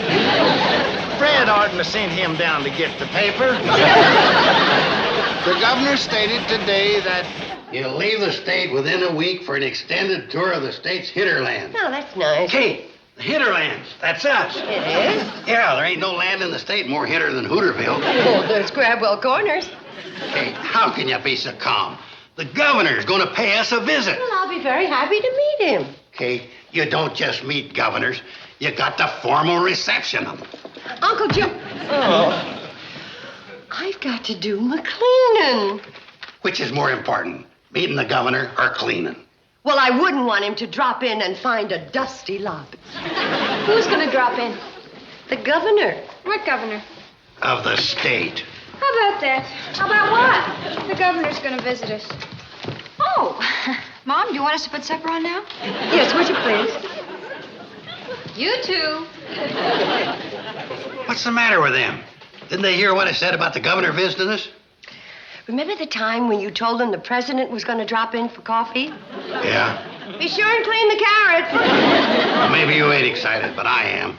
Fred oughtn't have sent him down to get the paper. The governor stated today that... He'll leave the state within a week for an extended tour of the state's hinterland. Oh, that's nice. Hey, the hinterlands, that's us. It is? Yeah, there ain't no land in the state more hinter than Hooterville. Oh, there's Grabwell Corners. Hey, how can you be so calm? The governor's going to pay us a visit. Well, I'll be very happy to meet him. Okay, you don't just meet governors. You got to formal reception them. Uncle Joe. Oh. I've got to do my cleaning. Which is more important, meeting the governor or cleaning? Well, I wouldn't want him to drop in and find a dusty lobby. Who's going to drop in? The governor. What governor? Of the state. How about that? How about what? The governor's going to visit us. Oh, Mom, do you want us to put supper on now? Yes, would you please? You too. What's the matter with them? Didn't they hear what I said about the governor visiting us? Remember the time when you told them the president was going to drop in for coffee? Yeah. Be sure and clean the carrots. Well, maybe you ain't excited, but I am.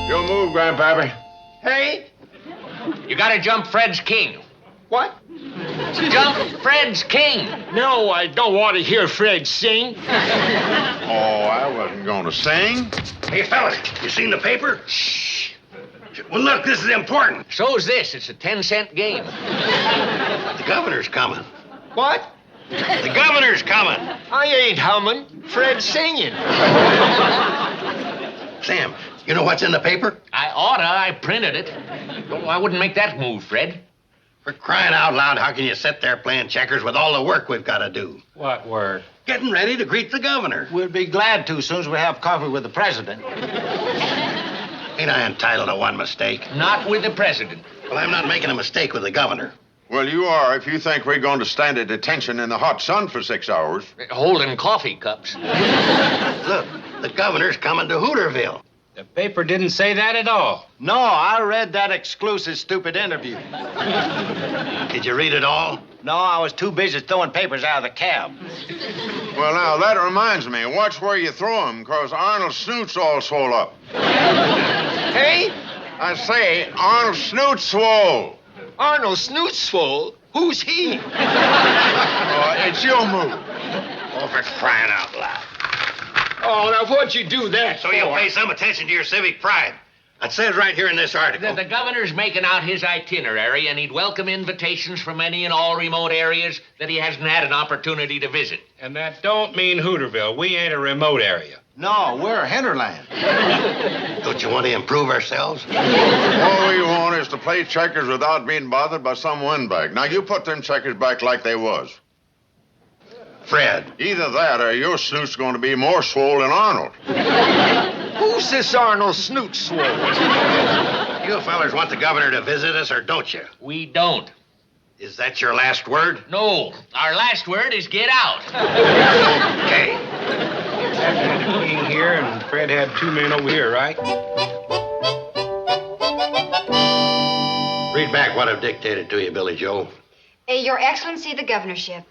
You'll move, Grandpappy. Hey? You gotta jump Fred's king. What? Jump Fred's king. No, I don't want to hear Fred sing. Oh, I wasn't going to sing. Hey, fellas, you seen the paper? Shh. Well, look, this is important. So's this. It's a 10-cent game. The governor's coming. What? The governor's coming. I ain't humming. Fred's singing. Sam, you know what's in the paper? I oughta. I printed it. Oh, I wouldn't make that move, Fred. For crying out loud, how can you sit there playing checkers with all the work we've got to do? What work? Getting ready to greet the governor. We'll be glad to as soon as we have coffee with the president. Ain't I entitled to one mistake? Not with the president. Well, I'm not making a mistake with the governor. Well, you are if you think we're going to stand at attention in the hot sun for 6 hours. Holding coffee cups. Look, the governor's coming to Hooterville. The paper didn't say that at all. No, I read that exclusive stupid interview. Did you read it all? No, I was too busy throwing papers out of the cab. Well, now, that reminds me. Watch where you throw them, because Arnold's snoot's all swole up. Hey? I say, Arnold's snoot's swole. Arnold Snootsful? Who's he? Oh, it's your move. Oh, for crying out loud. Oh, now what'd you do that So you'll pay some attention to your civic pride. It says right here in this article. The governor's making out his itinerary, and he'd welcome invitations from any and all remote areas that he hasn't had an opportunity to visit. And that don't mean Hooterville. We ain't a remote area. No, we're a hinterland. Don't you want to improve ourselves? All we want is to play checkers without being bothered by some windbag. Now, you put them checkers back like they was. Fred. Either that or your snoot's going to be more swole than Arnold. Who's this Arnold Snootsful? You fellers want the governor to visit us, or don't you? We don't. Is that your last word? No. Our last word is get out. Okay. Had a king here, and Fred had 2 men over here, right? Read back what I've dictated to you, Billy Joe. Your Excellency, the governorship.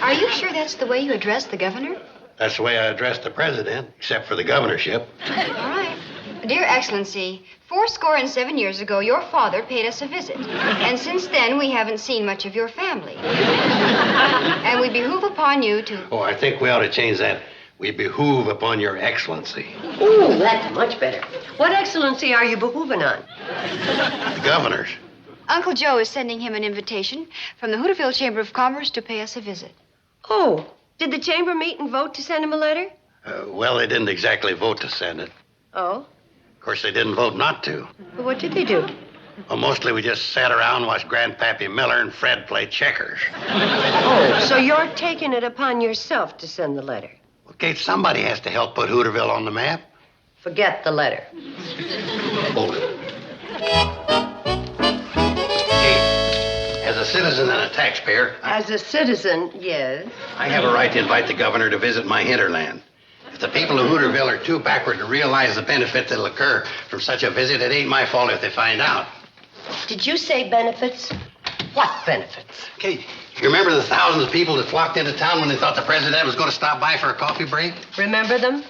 Are you sure that's the way you address the governor? That's the way I address the president, except for the governorship. All right. Dear Excellency, 77 years ago, your father paid us a visit. And since then, we haven't seen much of your family. And we behoove upon you to... Oh, I think we ought to change that. We behoove upon your excellency. Ooh, that's much better. What excellency are you behooving on? The governor's. Uncle Joe is sending him an invitation from the Hooterville Chamber of Commerce to pay us a visit. Oh, did the chamber meet and vote to send him a letter? Well, they didn't exactly vote to send it. Oh? Of course, they didn't vote not to. Well, what did they do? Well, mostly we just sat around and watched Grandpappy Miller and Fred play checkers. Oh, so you're taking it upon yourself to send the letter? Well, Kate, somebody has to help put Hooterville on the map. Forget the letter. Hold it. Kate, as a citizen and a taxpayer, As a citizen, yes. I have a right to invite the governor to visit my hinterland. If the people of Hooterville are too backward to realize the benefit that'll occur from such a visit, it ain't my fault if they find out. Did you say benefits? What benefits? Kate, you remember the thousands of people that flocked into town when they thought the president was going to stop by for a coffee break? Remember them?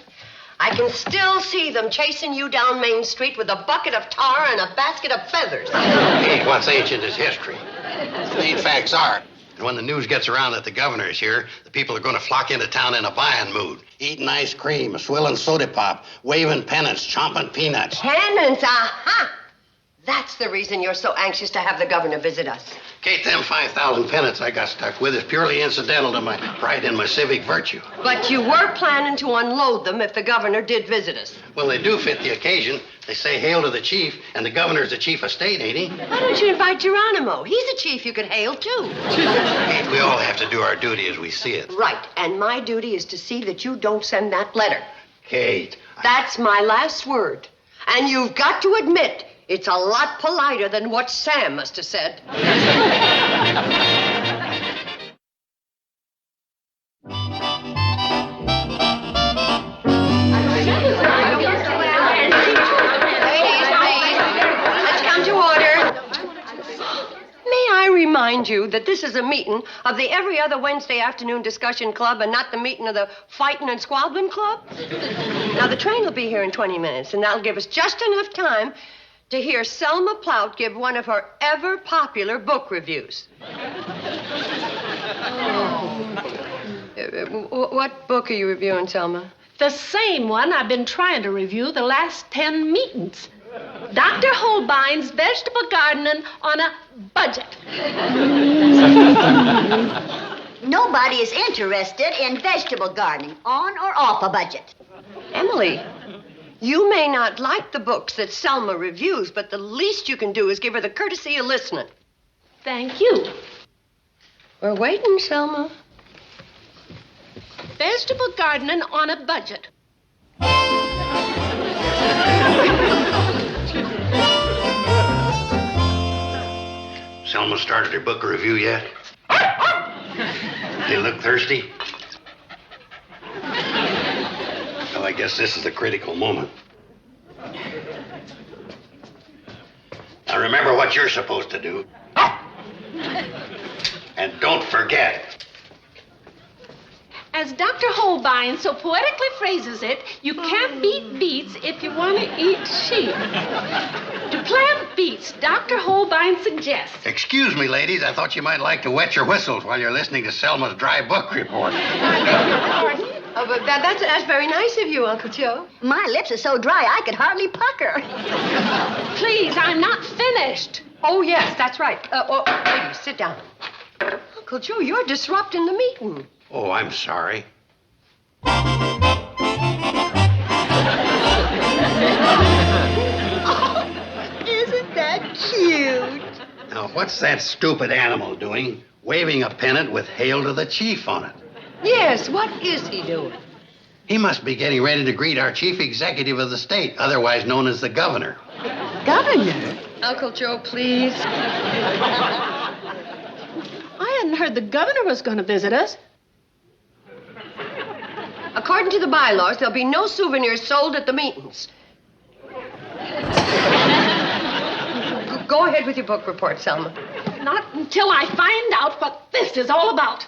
I can still see them chasing you down Main Street with a bucket of tar and a basket of feathers. Hey, what's ancient is history. Main facts are. And when the news gets around that the governor is here, the people are going to flock into town in a buying mood. Eating ice cream, swilling soda pop, waving pennants, chomping peanuts. Pennants, aha! That's the reason you're so anxious to have the governor visit us. Kate, them 5,000 pennants I got stuck with is purely incidental to my pride in my civic virtue. But you were planning to unload them if the governor did visit us. Well, they do fit the occasion. They say hail to the chief, and the governor's the chief of state, ain't he? Why don't you invite Geronimo? He's a chief you could hail, too. Kate, we all have to do our duty as we see it. Right, and my duty is to see that you don't send that letter. Kate. That's my last word. And you've got to admit, it's a lot politer than what Sam must have said. Remind you that this is a meeting of the every other Wednesday afternoon discussion club and not the meeting of the fighting and squabbling club. Now, the train will be here in 20 minutes, and that'll give us just enough time to hear Selma Plout give one of her ever-popular book reviews. What book are you reviewing, Selma? The same one I've been trying to review the last 10 meetings. Dr. Holbein's Vegetable Gardening on a Budget. Nobody is interested in vegetable gardening, on or off a budget. Emily, you may not like the books that Selma reviews, but the least you can do is give her the courtesy of listening. Thank you. We're waiting, Selma. Vegetable Gardening on a Budget. Selma started her book review yet? They look thirsty? Well, I guess this is a critical moment. Now remember what you're supposed to do. And don't forget. As Dr. Holbein so poetically phrases it, you can't beat beets if you want to eat sheep. To plant beets, Dr. Holbein suggests. Excuse me, ladies. I thought you might like to wet your whistles while you're listening to Selma's dry book report. Oh, but that's very nice of you, Uncle Joe. My lips are so dry I could hardly pucker. Please, I'm not finished. Oh, yes, that's right. Ladies, sit down. Uncle Joe, you're disrupting the meeting. Oh, I'm sorry. Isn't that cute? Now, what's that stupid animal doing, waving a pennant with hail to the chief on it? Yes, what is he doing? He must be getting ready to greet our chief executive of the state, otherwise known as the governor. Governor? Uncle Joe, please. I hadn't heard the governor was going to visit us. According to the bylaws, there'll be no souvenirs sold at the meetings. Go ahead with your book report, Selma. Not until I find out what this is all about.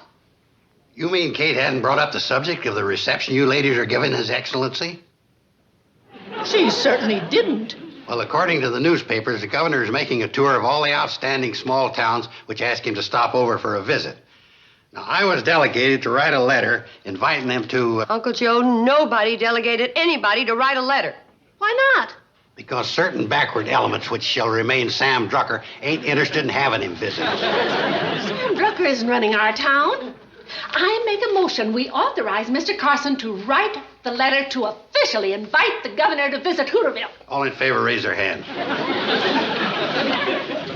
You mean Kate hadn't brought up the subject of the reception you ladies are giving His Excellency? She certainly didn't. Well, according to the newspapers, the governor is making a tour of all the outstanding small towns which ask him to stop over for a visit. Now, I was delegated to write a letter inviting them to... Uncle Joe, nobody delegated anybody to write a letter. Why not? Because certain backward elements which shall remain Sam Drucker ain't interested in having him visit us. Sam Drucker isn't running our town. I make a motion we authorize Mr. Carson to write the letter to officially invite the governor to visit Hooterville. All in favor, raise their hand.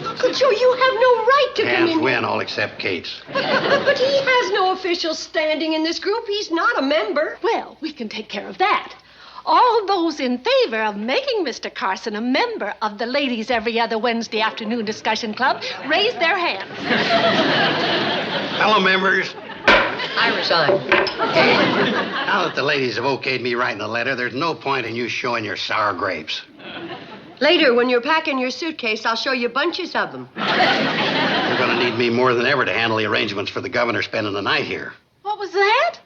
Uncle Joe, you have no right to come in. Hands win, all except Kate's. But he has no official standing in this group. He's not a member. Well, we can take care of that. All those in favor of making Mr. Carson a member of the Ladies Every Other Wednesday Afternoon Discussion Club, raise their hands. Fellow members, I resign. now that the ladies have okayed me writing a letter, there's no point in you showing your sour grapes. Later, when you're packing your suitcase, I'll show you bunches of them. You're going to need me more than ever to handle the arrangements for the governor spending the night here. What was that?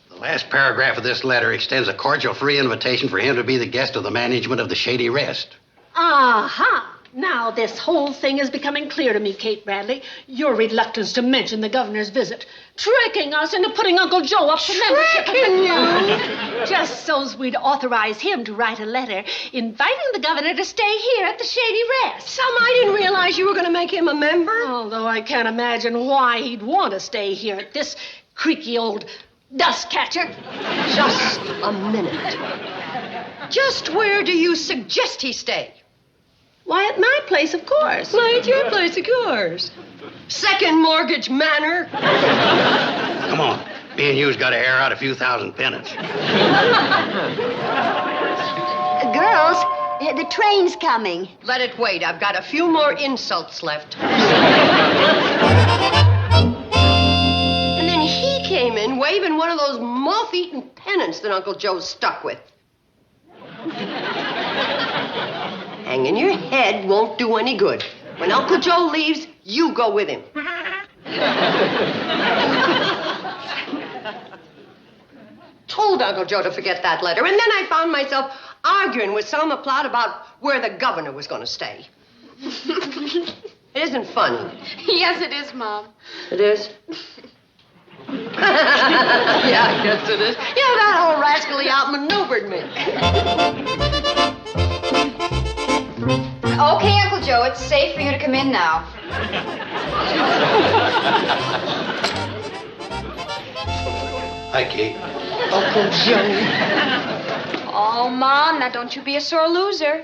The last paragraph of this letter extends a cordial free invitation for him to be the guest of the management of the Shady Rest. Aha! Now this whole thing is becoming clear to me, Kate Bradley. Your reluctance to mention the governor's visit. Tricking us into putting Uncle Joe up for membership. Tricking you? Just so's we'd authorize him to write a letter inviting the governor to stay here at the Shady Rest. Some I didn't realize you were going to make him a member. Although I can't imagine why he'd want to stay here at this creaky old dust catcher. Just a minute. Just where do you suggest he stay? Why, at my place, of course. Why, at your place, of course. Second Mortgage Manor. Come on. Me and you's got to air out a few thousand pennants. Girls, the train's coming. Let it wait. I've got a few more insults left. And then he came in waving one of those moth-eaten pennants that Uncle Joe's stuck with. Hanging your head won't do any good. When Uncle Joe leaves, you go with him. Told Uncle Joe to forget that letter, and then I found myself arguing with Selma Plott about where the governor was going to stay. It isn't funny. Yes, it is, Mom. It is? Yeah, I guess it is. Yeah, that old rascal, he outmaneuvered me. Okay, Uncle Joe, it's safe for you to come in now. Hi, Kate. Uncle Joe. Oh, Mom, now don't you be a sore loser.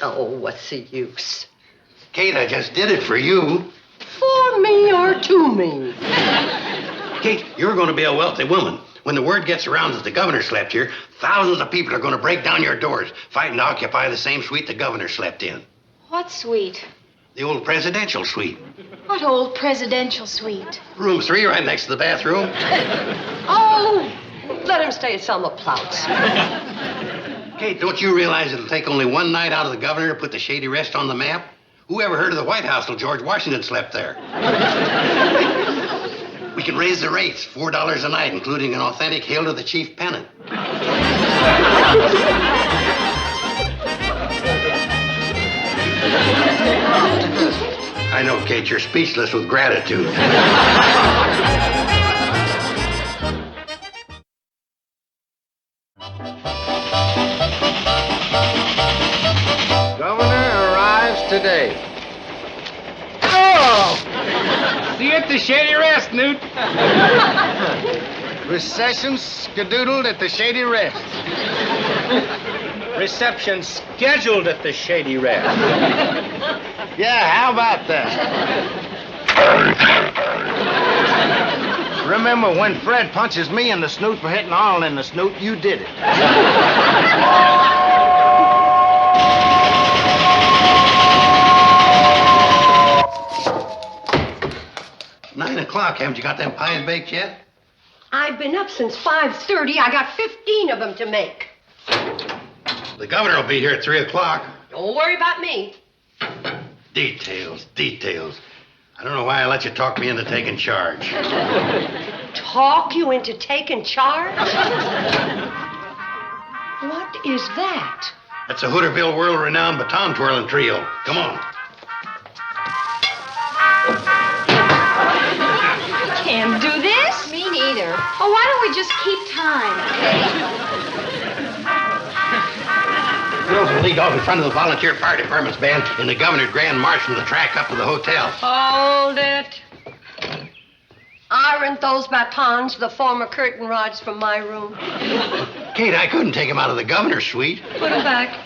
Oh, what's the use? Kate, I just did it for you. For me or to me? Kate, you're going to be a wealthy woman. When the word gets around that the governor slept here, thousands of people are going to break down your doors, fighting to occupy the same suite the governor slept in. What suite? The old presidential suite. What old presidential suite? Room 3, right next to the bathroom. Oh, let him stay at Selma Plout's. Kate, don't you realize it'll take only one night out of the governor to put the Shady Rest on the map? Who ever heard of the White House till George Washington slept there? We can raise the rates, $4 a night, including an authentic Hail to the Chief pennant. I know, Kate, you're speechless with gratitude. Governor arrives today. Oh! See you at the Shady Rest, Newt. Recession skedoodled at the Shady Rest. Reception scheduled at the Shady Rest. Yeah, how about that? Remember when Fred punches me in the snoot for hitting Arnold in the snoot, you did it. 9 o'clock. Haven't you got them pies baked yet? I've been up since 5:30. I got 15 of them to make. The governor will be here at 3 o'clock. Don't worry about me. Details, details. I don't know why I let you talk me into taking charge. Talk you into taking charge? What is that? That's a Hooterville world-renowned baton twirling trio. Come on. Can't do this. Me neither. Oh, why don't we just keep time? Girls will lead off in front of the volunteer fire department's band in the governor's grand march from the track up to the hotel. Hold it. Aren't those batons the former curtain rods from my room? Kate, I couldn't take them out of the governor's suite. Put them back.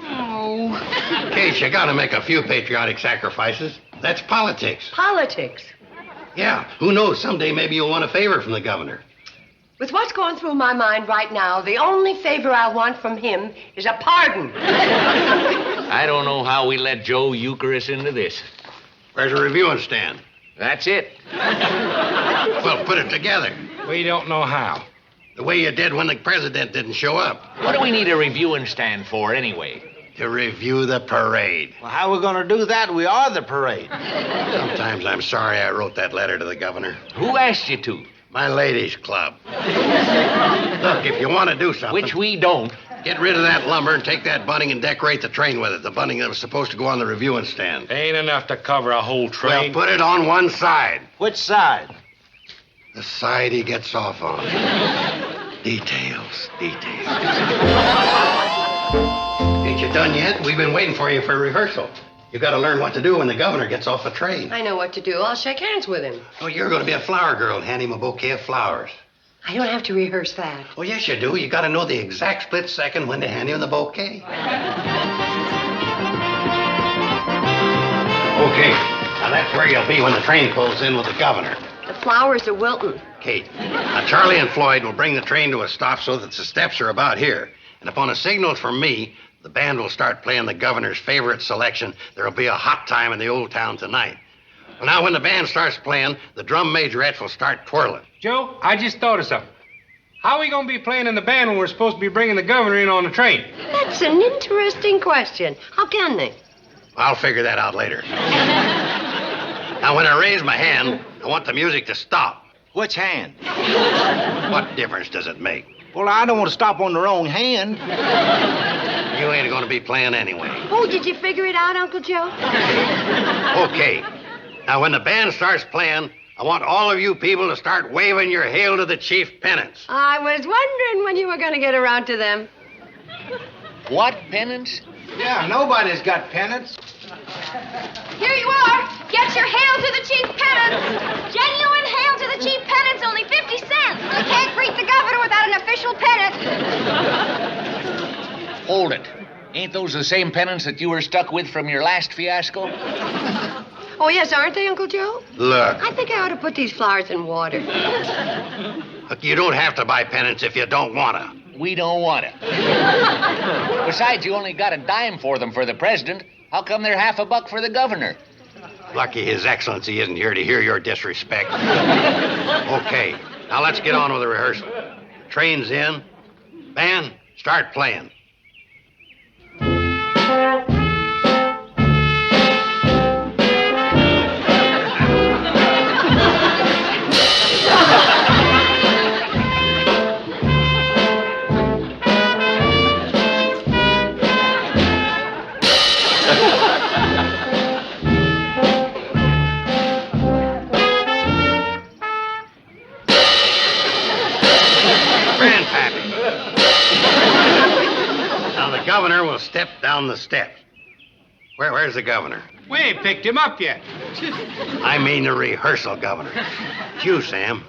Oh. Kate, you gotta make a few patriotic sacrifices. That's politics. Politics? Yeah, who knows? Someday maybe you'll want a favor from the governor. With what's going through my mind right now, the only favor I want from him is a pardon. I don't know how we let Joe euchre us into this. Where's the reviewing stand? That's it. Well, put it together. We don't know how. The way you did when the president didn't show up. What do we need a reviewing stand for, anyway? To review the parade. Well, how are we going to do that? We are the parade. Sometimes I'm sorry I wrote that letter to the governor. Who asked you to? My ladies' club. Look, if you want to do something... Which we don't. Get rid of that lumber and take that bunting and decorate the train with it. The bunting that was supposed to go on the reviewing stand. Ain't enough to cover a whole train. Well, put it on one side. Which side? The side he gets off on. Details. Ain't you done yet? We've been waiting for you for rehearsal. You got to learn what to do when the governor gets off the train. I know what to do. I'll shake hands with him. Oh, you're going to be a flower girl and hand him a bouquet of flowers. I don't have to rehearse that. Oh, yes, you do. You got to know the exact split second when to hand him the bouquet. Okay. Now, that's where you'll be when the train pulls in with the governor. The flowers are wilting. Kate, now Charlie and Floyd will bring the train to a stop so that the steps are about here. And upon a signal from me, the band will start playing the governor's favorite selection. There'll be a hot time in the old town tonight. Well, now, when the band starts playing, the drum majorettes will start twirling. Joe, I just thought of something. How are we going to be playing in the band when we're supposed to be bringing the governor in on the train? That's an interesting question. How can they? I'll figure that out later. Now, when I raise my hand, I want the music to stop. Which hand? What difference does it make? Well, I don't want to stop on the wrong hand. You ain't going to be playing anyway. Oh, did you figure it out, Uncle Joe? Okay. Now, when the band starts playing, I want all of you people to start waving your hail to the chief pennants. I was wondering when you were going to get around to them. What pennants? Yeah, nobody's got pennants. Here you are. Get your hail to the chief pennants. Genuine hail to the chief pennants, only 50 cents. You can't greet the governor without an official pennant. Hold it. Ain't those the same pennants that you were stuck with from your last fiasco? Oh, yes, aren't they, Uncle Joe? Look. I think I ought to put these flowers in water. Look, you don't have to buy pennants if you don't want to. We don't want it. Besides, you only got a dime for them for the president. How come they're half a buck for the governor? Lucky His Excellency isn't here to hear your disrespect. Okay, now let's get on with the rehearsal. Train's in. Band, start playing. Governor will step down the steps. Where's the governor? We ain't picked him up yet. I mean the rehearsal governor. It's you, Sam.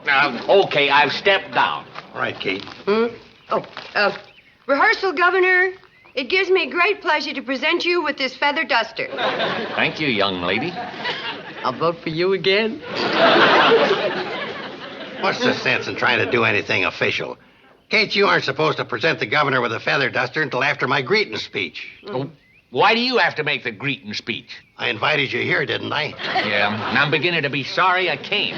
Okay, I've stepped down. All right, Kate. Rehearsal governor, it gives me great pleasure to present you with this feather duster. Thank you, young lady. I'll vote for you again. What's the sense in trying to do anything official? Kate, you aren't supposed to present the governor with a feather duster until after my greeting speech. Why do you have to make the greeting speech? I invited you here, didn't I? Yeah, and I'm beginning to be sorry I came.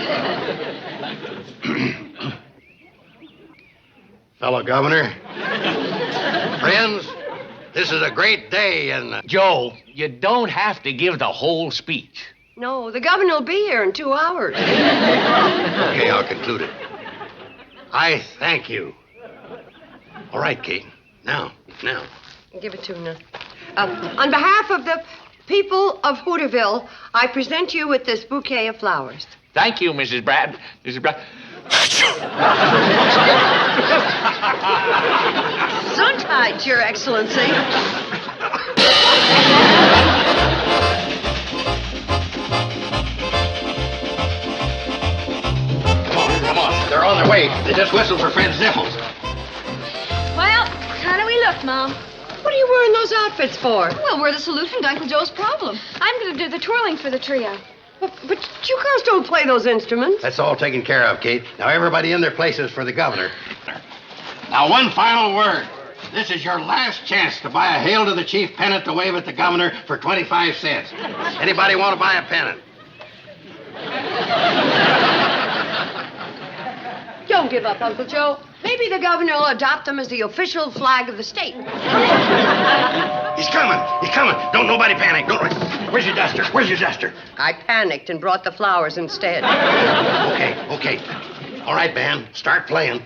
Fellow governor, friends, this is a great day, and... Joe, you don't have to give the whole speech. No, the governor will be here in 2 hours. Okay, I'll conclude it. I thank you. All right, Kate. Now. Give it to him now. On behalf of the people of Hooterville, I present you with this bouquet of flowers. Thank you, Mrs. Brad. Gesundheit, Your Excellency. Come on. They're on their way. They just whistled for Fred Ziffles. Well, how do we look, Mom? What are you wearing those outfits for? Well, we're the solution to Uncle Joe's problem. I'm going to do the twirling for the trio. But you girls don't play those instruments. That's all taken care of, Kate. Now, everybody in their places for the governor. Now, one final word. This is your last chance to buy a Hail to the Chief pennant to wave at the governor for 25 cents. Anybody want to buy a pennant? Don't give up, Uncle Joe. Maybe the governor will adopt them as the official flag of the state. He's coming. He's coming. Don't nobody panic. Don't. Where's your duster? Where's your duster? I panicked and brought the flowers instead. Okay. All right, band. Start playing.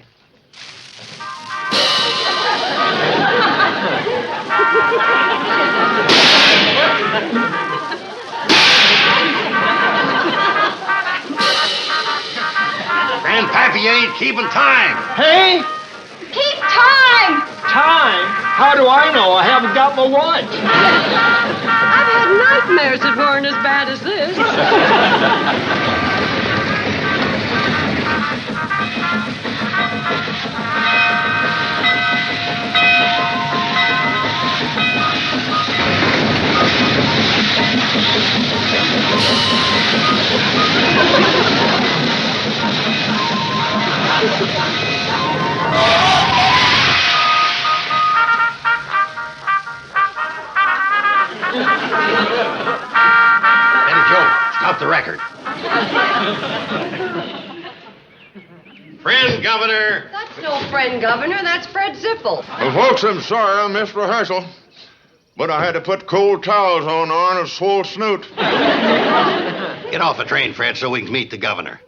Grandpappy ain't keeping time. Hey? Keep time! Time? How do I know? I haven't got my watch. I've had nightmares that weren't as bad as this. Stop the record. Friend Governor. That's no friend, Governor. That's Fred Zippel. Well, folks, I'm sorry I missed rehearsal, but I had to put cold towels on Arnold's swole snoot. Get off the train, Fred, so we can meet the governor.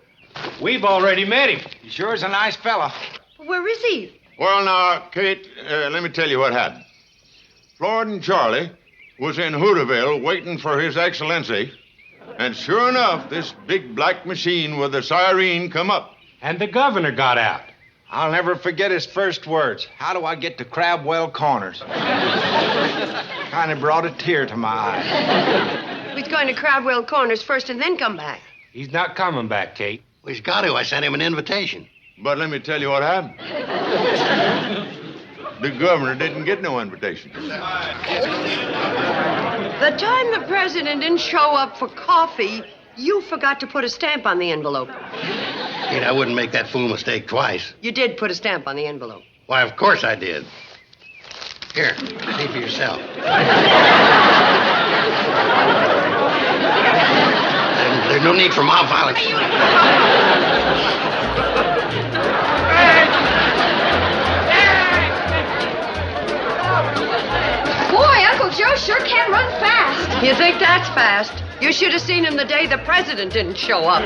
We've already met him. He sure is a nice fella. Where is he? Well, now, Kate, let me tell you what happened. Floyd and Charlie was in Hooterville waiting for His Excellency, and sure enough, this big black machine with a siren come up. And the governor got out. I'll never forget his first words. How do I get to Crabwell Corners? Kind of brought a tear to my eye. He's going to Crabwell Corners first and then come back. He's not coming back, Kate. Well, he's got to. I sent him an invitation. But let me tell you what happened. The governor didn't get no invitation. The time the president didn't show up for coffee, you forgot to put a stamp on the envelope. Kate, I wouldn't make that fool mistake twice. You did put a stamp on the envelope. Why, of course I did. Here, see for yourself. There's no need for mob violence. Boy, Uncle Joe sure can run fast. You think that's fast? You should have seen him the day the president didn't show up.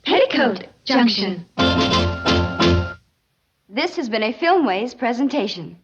Peoticoat Junction. This has been a Filmways presentation.